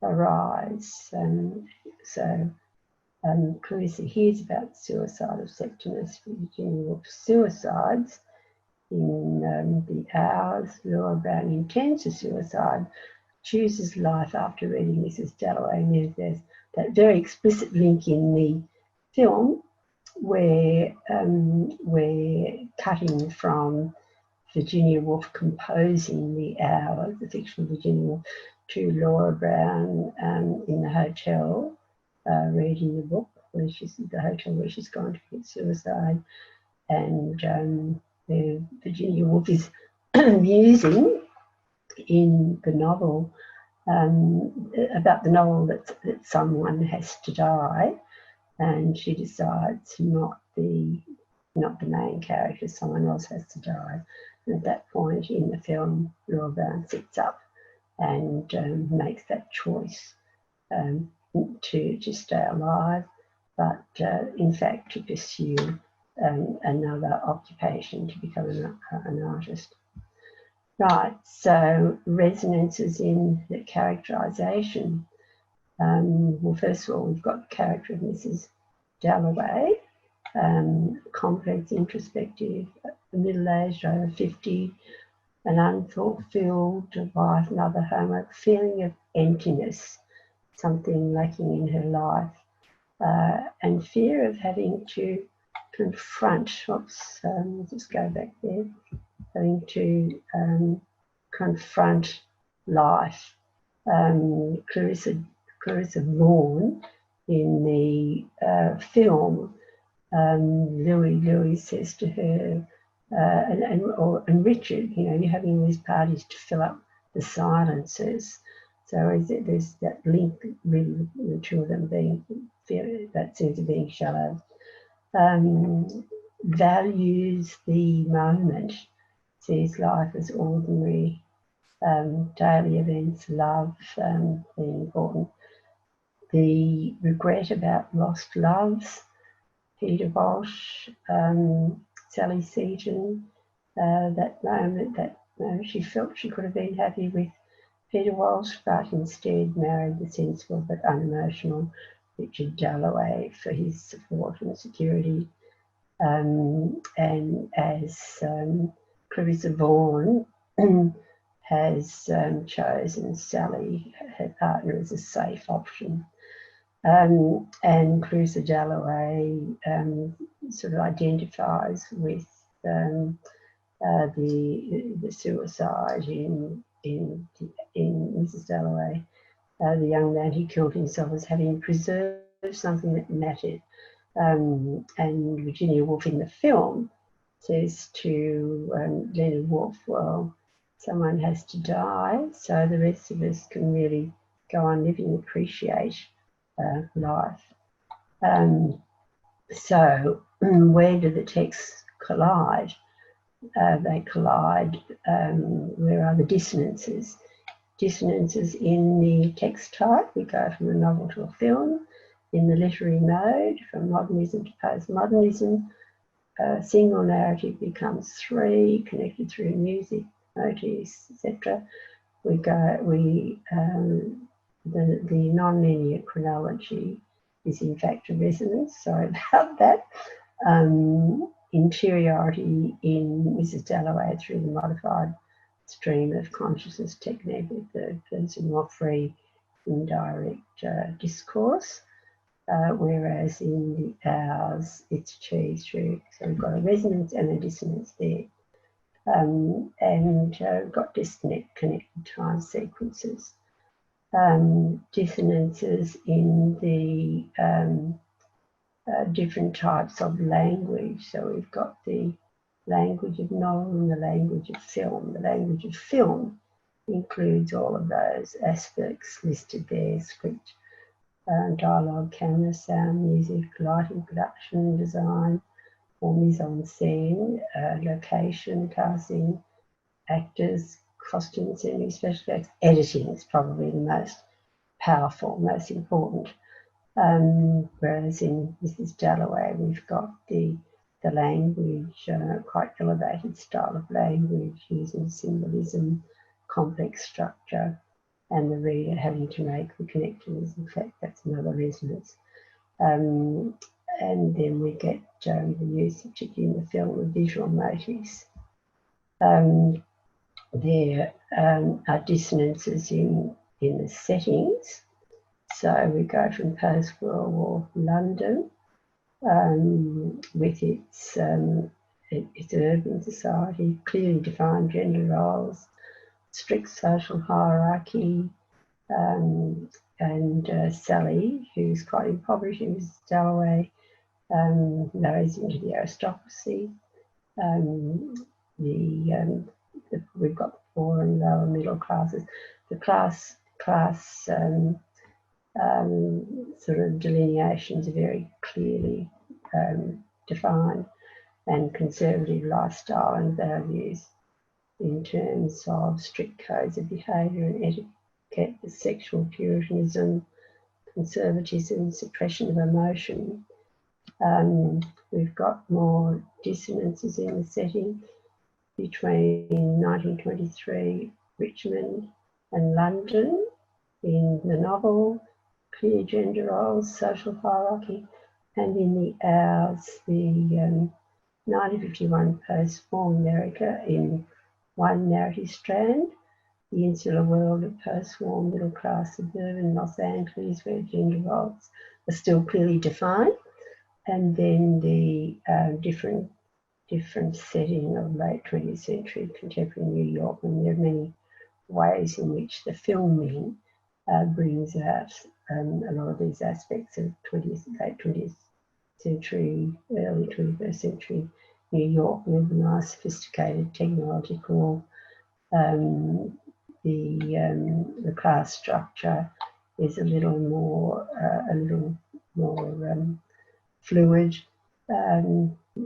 arrives. So Clarissa hears about the suicide of Septimus. Virginia Woolf's suicides in the hours. Laura Brown intends a suicide, chooses life after reading Mrs. Dalloway, and there's that very explicit link in the film where we're cutting from Virginia Woolf composing the hours, the fictional Virginia Woolf, to Laura Brown in the hotel reading the book, where the hotel where she's gone to commit suicide, and Virginia Woolf is musing in the novel about the novel that someone has to die, and she decides not the main character, someone else has to die. And at that point in the film, Laura Brown sits up and makes that choice to stay alive, but in fact to pursue another occupation, to become an artist. Right, so resonances in the characterisation. Well, first of all, we've got the character of Mrs. Dalloway, complex, introspective, middle-aged, over 50, an unfulfilled wife, mother, homework, feeling of emptiness, something lacking in her life, and fear of having to confront, just go back there, having to confront life. Clarissa Vaughan in the film, Louis says to her, and Richard, you know, you're having these parties to fill up the silences. So there's that link with the two of them being, that sense of being shallow. Values the moment, sees life as ordinary, daily events, love being important. The regret about lost loves, Peter Walsh, Sally Seaton, that moment that she felt she could have been happy with Peter Walsh, but instead married the sensible but unemotional Richard Dalloway for his support and security. And as Clarissa Vaughan has chosen Sally, her partner, as a safe option. And Clarissa Dalloway sort of identifies with the suicide in Mrs. Dalloway, the young man who killed himself, as having preserved something that mattered. And Virginia Woolf in the film says to Leonard Woolf, well, someone has to die so the rest of us can really go on living and appreciate life. So where do the texts collide? They collide, where are the dissonances? Dissonances in the text type. We go from a novel to a film. In the literary mode, from modernism to postmodernism, a single narrative becomes three, connected through music, motifs, etc. The non-linear chronology is in fact a resonance. Sorry about that. Interiority in Mrs. Dalloway through the modified stream of consciousness technique with the person, more free, indirect discourse. Whereas in the hours, it's achieved through, so we've got a resonance and a dissonance there. We've got disconnected time sequences. Dissonances in the different types of language. So we've got the language of novel and the language of film. The language of film includes all of those aspects listed there: script, dialogue, camera, sound, music, lighting, production, design, or mise en scène, location, casting, actors, costume, scenery, special effects. Editing is probably the most powerful, most important. Whereas in Mrs. Dalloway, we've got the language, quite elevated style of language, using symbolism, complex structure, and the reader having to make the connections. In fact, that's another resonance. And then we get the use, particularly in the film, of visual motifs. There are dissonances in the settings. So we go from post-World War London with its urban society, clearly defined gender roles, strict social hierarchy, and Sally, who's quite impoverished, Mrs. Dalloway, marries into the aristocracy. We've got the poor and lower middle classes. The class sort of delineations are very clearly defined, and conservative lifestyle and values in terms of strict codes of behaviour and etiquette, the sexual puritanism, conservatism, suppression of emotion. We've got more dissonances in the setting. between 1923 Richmond and London in the novel, clear gender roles, social hierarchy, and in the hours, the 1951 post-war America in one narrative strand, the insular world of post-war middle-class suburban Los Angeles where gender roles are still clearly defined, and then the different setting of late 20th century contemporary New York, and there are many ways in which the filming brings out a lot of these aspects of late 20th century, early 21st century New York, urbanised, sophisticated, technological. The class structure is a little more fluid.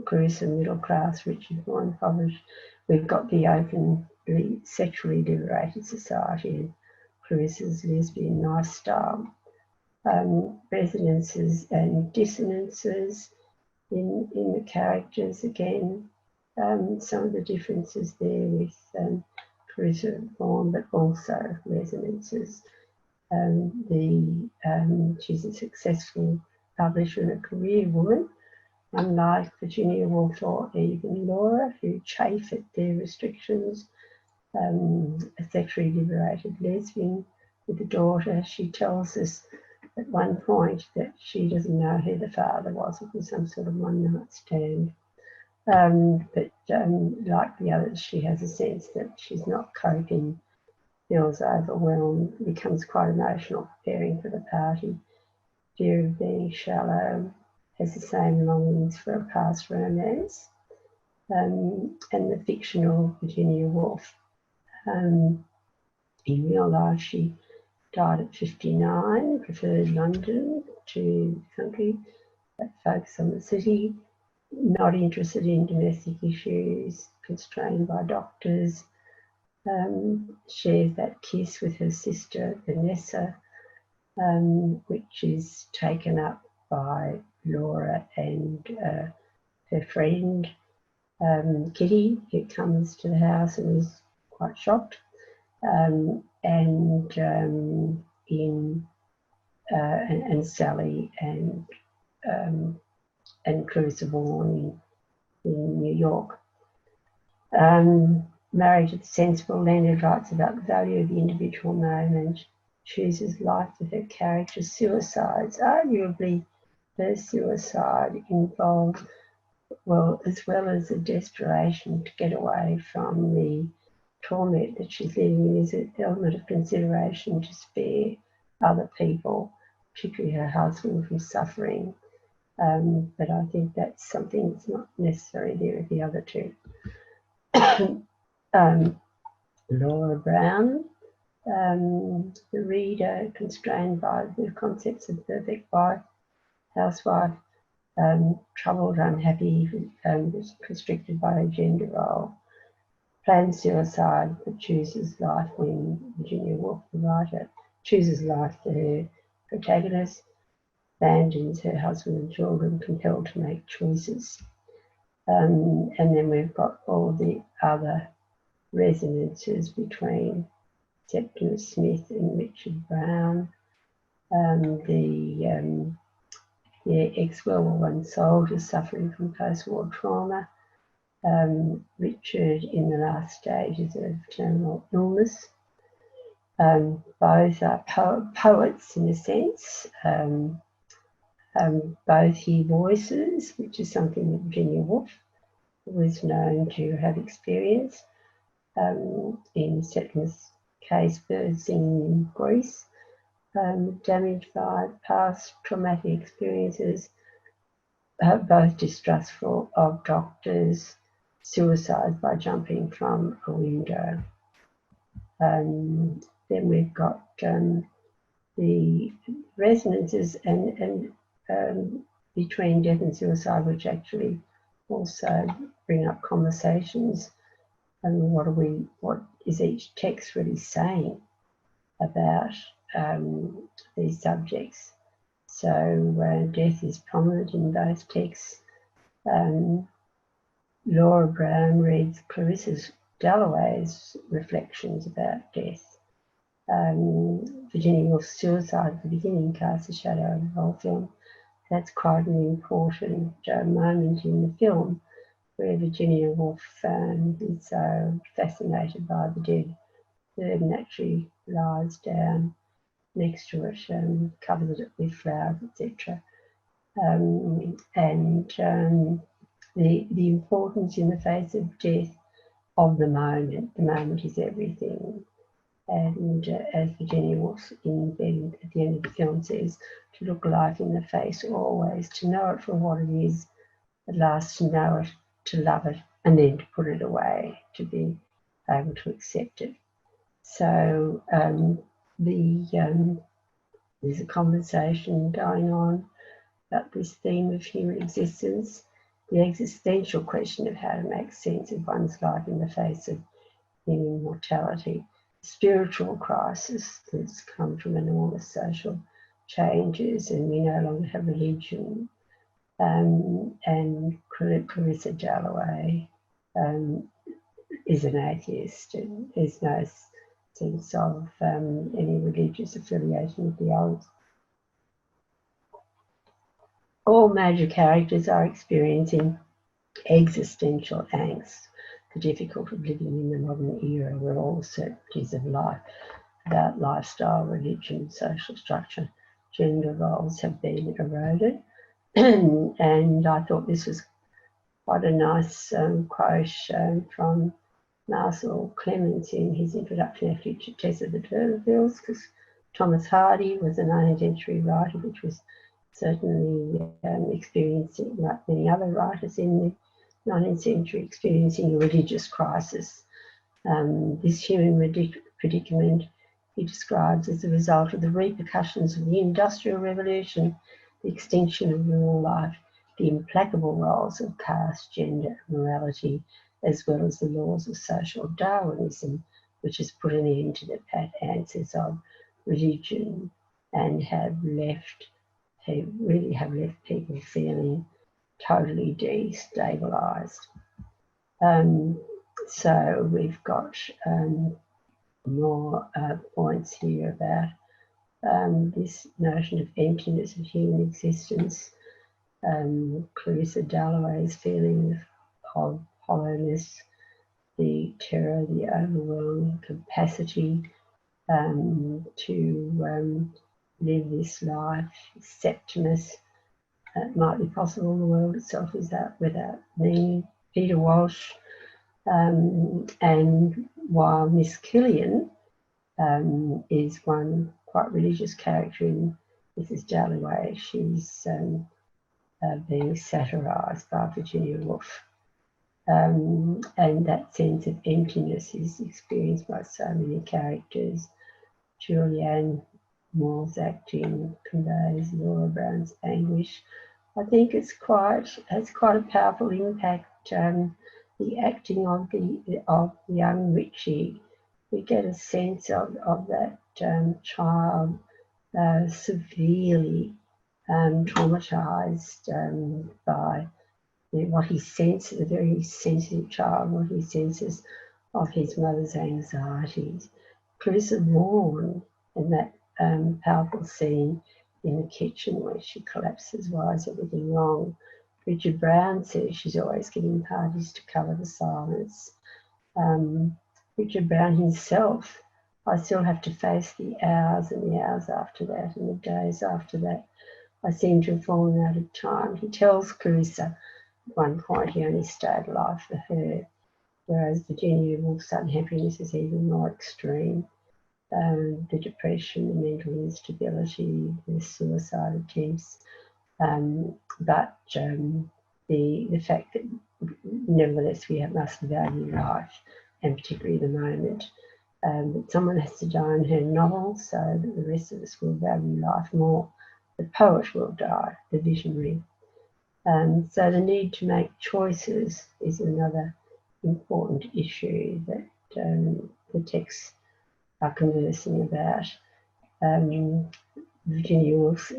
Clarissa middle class, rich and more impoverished. We've got the openly sexually liberated society and Clarissa's lesbian lifestyle. Resonances and dissonances in the characters again. Some of the differences there with Clarissa Vaughan, but also resonances. She's a successful publisher and a career woman, unlike Virginia Woolf or even Laura, who chafe at their restrictions. A sexually liberated lesbian with a daughter. She tells us at one point that she doesn't know who the father was. It was some sort of one-night stand. But like the others, she has a sense that she's not coping, feels overwhelmed, becomes quite emotional preparing for the party. Fear of being shallow, has the same longings for a past romance. And the fictional Virginia Woolf. In real life, she died at 59, preferred London to the country, but focused on the city, not interested in domestic issues, constrained by doctors, shares that kiss with her sister Vanessa, which is taken up by Laura and her friend Kitty, who comes to the house and is quite shocked, and Sally and Clarissa Vaughan in New York. Married to the sensible Leonard writes about the value of the individual moment, chooses life with her character, suicides. Arguably, her suicide involved, as well as the desperation to get away from the torment that she's living in, is an element of consideration to spare other people, particularly her husband, from suffering. But I think that's something that's not necessarily there with the other two. Laura Brown, the reader, constrained by the concepts of perfect wife, housewife, troubled, unhappy, constricted by her gender role, plans suicide but chooses life when Virginia Woolf, the writer, chooses life for her protagonist, abandons her husband and children, compelled to make choices. And then we've got all the other resonances between Septimus Smith and Richard Brown, the ex-World War I soldier suffering from post-war trauma, Richard in the last stages of terminal illness. Both are poets in a sense. Both hear voices, which is something that Virginia Woolf was known to have experienced. In Septimus' case, birds singing in Greece, damaged by past traumatic experiences, both distrustful of doctors, suicide by jumping from a window. Then we've got the resonances and between death and suicide, which actually also bring up conversations. And what is each text really saying about these subjects? So death is prominent in both texts. Laura Brown reads Clarissa Dalloway's reflections about death. Virginia Woolf's suicide at the beginning casts a shadow over the whole film. That's quite an important moment in the film, where Virginia Woolf is so fascinated by the dead bird and actually lies down next to it, covers it with flowers, etc. The importance in the face of death of the moment. The moment is everything. And as Virginia Woolf in bed at the end of the film says, to look life in the face always, to know it for what it is, at last to know it, to love it, and then to put it away, to be able to accept it. So there's a conversation going on about this theme of human existence, the existential question of how to make sense of one's life in the face of human mortality, the spiritual crisis that's come from enormous social changes, and we no longer have religion. And Clarissa Dalloway is an atheist, and there's no sense of any religious affiliation with the others. All major characters are experiencing existential angst, the difficulty of living in the modern era where all the certainties of life about lifestyle, religion, social structure, gender roles have been eroded. And I thought this was quite a nice quote from Marcel Clemens in his introduction after Tess of the D'Urbervilles, because Thomas Hardy was a 19th century writer, which was certainly experiencing, like many other writers in the 19th century, experiencing a religious crisis. This human predicament he describes as a result of the repercussions of the Industrial Revolution, the extinction of rural life, the implacable roles of caste, gender, and morality, as well as the laws of social Darwinism, which has put an end to the pat answers of religion and really have left people feeling totally destabilised. So we've got more points here about this notion of emptiness of human existence, Clarissa Dalloway's feeling of hollowness, the terror, the overwhelming capacity to live this life. Septimus, it might be possible the world itself is that without me. Peter Walsh, and while Miss Killian is one quite religious character in Mrs. Dalloway, she's being satirised by Virginia Woolf. And that sense of emptiness is experienced by so many characters. Julianne Moore's acting conveys Laura Brown's anguish. I think has quite a powerful impact. The acting of young Richie, we get a sense of that child severely traumatised by what he senses, a very sensitive child, what he senses of his mother's anxieties. Clarissa Vaughan in that powerful scene in the kitchen where she collapses, why is everything wrong? Richard Brown says she's always giving parties to cover the silence. Richard Brown himself, I still have to face the hours and the hours after that and the days after that. I seem to have fallen out of time. He tells Clarissa at one point he only stayed alive for her, whereas Virginia Woolf's unhappiness is even more extreme. The depression, the mental instability, the suicide attempts, but the fact that nevertheless we must value life, and particularly the moment. That someone has to die in her novel so that the rest of us will value life more. The poet will die, the visionary. So the need to make choices is another important issue that the texts are conversing about. Virginia Woolf's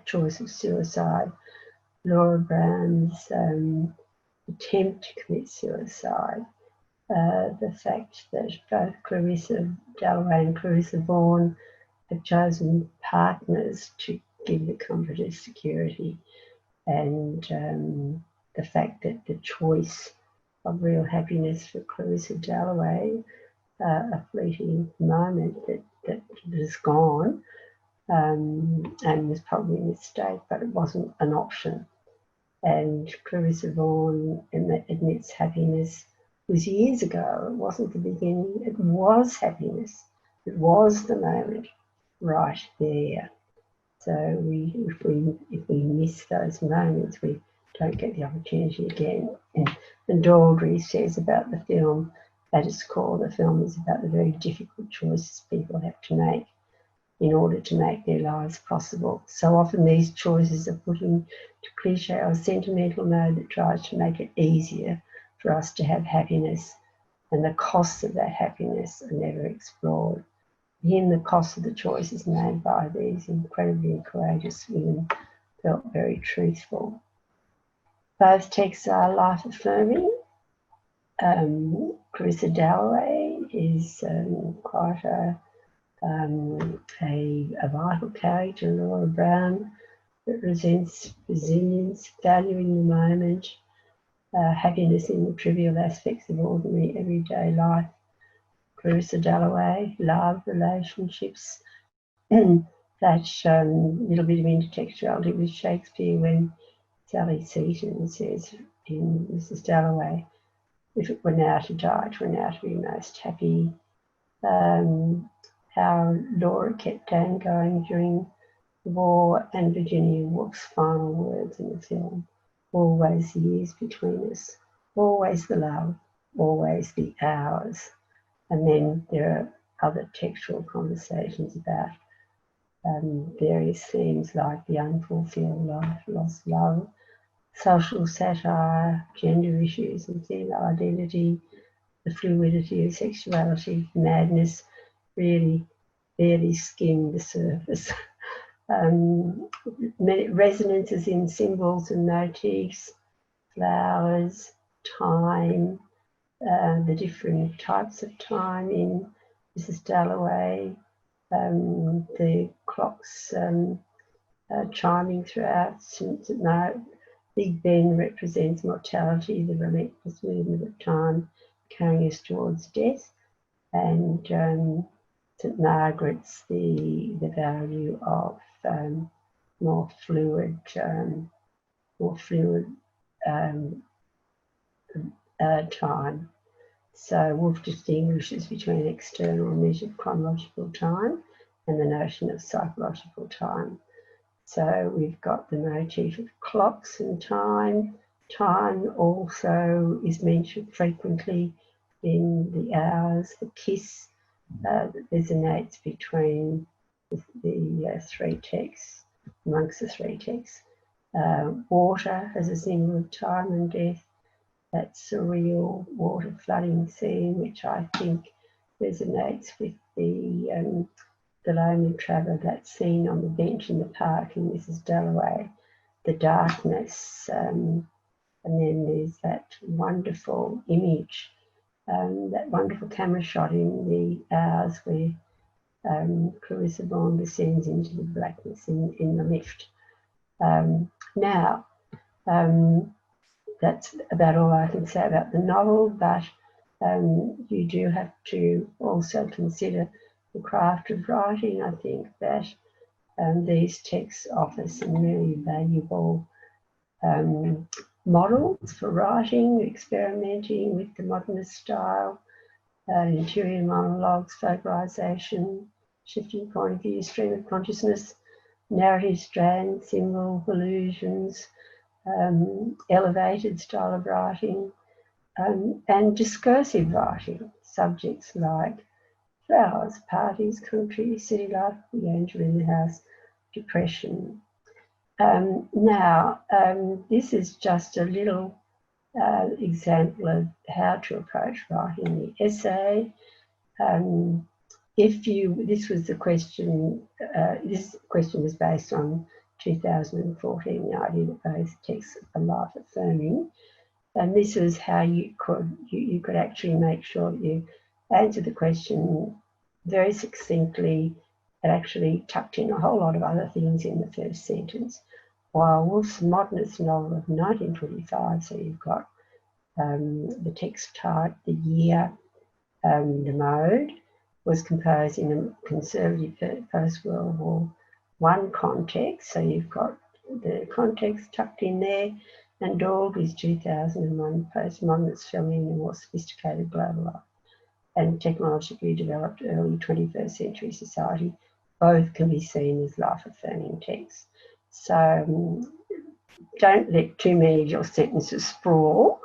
choice of suicide, Laura Brown's attempt to commit suicide. The fact that both Clarissa Dalloway and Clarissa Vaughan have chosen partners to give the comfort of security, and the fact that the choice of real happiness for Clarissa Dalloway, a fleeting moment that is gone, and was probably a mistake, but it wasn't an option. And Clarissa Vaughan admits happiness was years ago. It wasn't the beginning. It was happiness. It was the moment right there. So if we miss those moments, we don't get the opportunity again. And Daldry says about the film, at its core, the film is about the very difficult choices people have to make in order to make their lives possible. So often these choices are put into cliche or sentimental mode that tries to make it easier for us to have happiness, and the costs of that happiness are never explored. Again, the cost of the choices made by these incredibly courageous women felt very truthful. Both texts are life-affirming. Clarissa Dalloway is quite a vital character. Laura Brown represents resilience, valuing the moment, happiness in the trivial aspects of ordinary everyday life. Clarissa Dalloway, love, relationships, that little bit of intertextuality with Shakespeare when Sally Seton says in Mrs. Dalloway, if it were now to die, it were now to be most happy. How Laura kept Dan going during the war, and Virginia Woolf's final words in the film, always the years between us, always the love, always the hours. And then there are other textual conversations about various themes like the unfulfilled life, lost love, social satire, gender issues and female identity, the fluidity of sexuality, madness, really barely skimmed the surface. Resonances in symbols and motifs, flowers, time, the different types of time in Mrs. Dalloway, the clocks chiming throughout. Big Ben represents mortality, the relentless movement of time carrying us towards death, and St Margaret's the value of more fluid time. So Woolf distinguishes between external measured chronological time and the notion of psychological time. So we've got the motif of clocks and time. Time also is mentioned frequently in the hours, the kiss that resonates between the three texts, amongst the three texts. Water as a symbol of time and death, that surreal water flooding scene, which I think resonates with the lonely traveller, that scene on the bench in the park in Mrs. Dalloway, the darkness, and then there's that wonderful image, that wonderful camera shot in the hours where Clarissa Vaughan descends into the blackness in the lift. Now, that's about all I can say about the novel, but you do have to also consider the craft of writing. I think that these texts offer some really valuable models for writing, experimenting with the modernist style, interior monologues, folklorization, shifting point of view, stream of consciousness, narrative strands, symbol illusions, elevated style of writing, and discursive writing, subjects like flowers, parties, country, city life, the angel in the house, depression. Now, this is just a little example of how to approach writing the essay. This was the question, this question was based on 2014, the idea that both texts are life-affirming. And this is how you could actually make sure that you answer the question very succinctly and actually tucked in a whole lot of other things in the first sentence. While Woolf's modernist novel of 1925, so you've got the text type, the year, the mode, was composed in a conservative post-World War I context, so you've got the context tucked in there, and Dalby's 2001 postmodernist film in a more sophisticated global and technologically developed early 21st century society, both can be seen as life-affirming texts. So don't let too many of your sentences sprawl,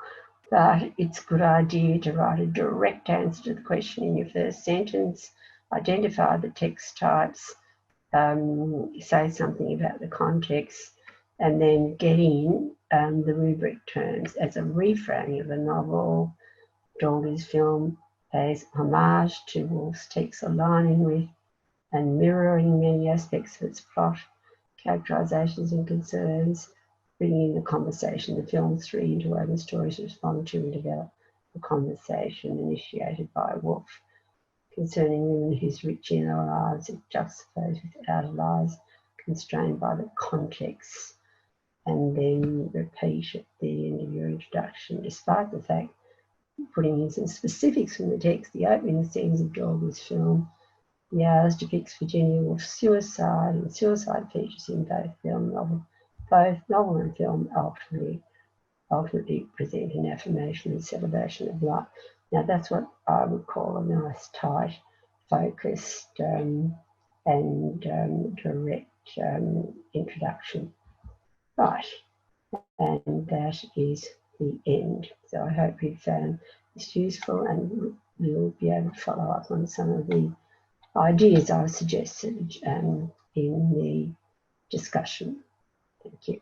but it's a good idea to write a direct answer to the question in your first sentence, identify the text types, say something about the context, and then get in the rubric terms as a reframing of the novel. Dalby's film pays homage to Woolf's text, aligning with and mirroring many aspects of its plot, characterizations and concerns, bringing in the conversation. The film's three interwoven stories respond to and develop the conversation initiated by Woolf concerning women whose rich inner lives are juxtaposed with outer lives constrained by the context, and then repeat at the end of your introduction, despite the fact putting in some specifics from the text. The opening scenes of Dalby's film, The Hours, depicts Virginia Woolf's suicide, and suicide features in both novel and film ultimately present an affirmation and celebration of life. Now that's what I would call a nice, tight, focused and direct introduction. Right, and that is the end. So I hope you found this useful, and you'll be able to follow up on some of the ideas I've suggested in the discussion. Thank you.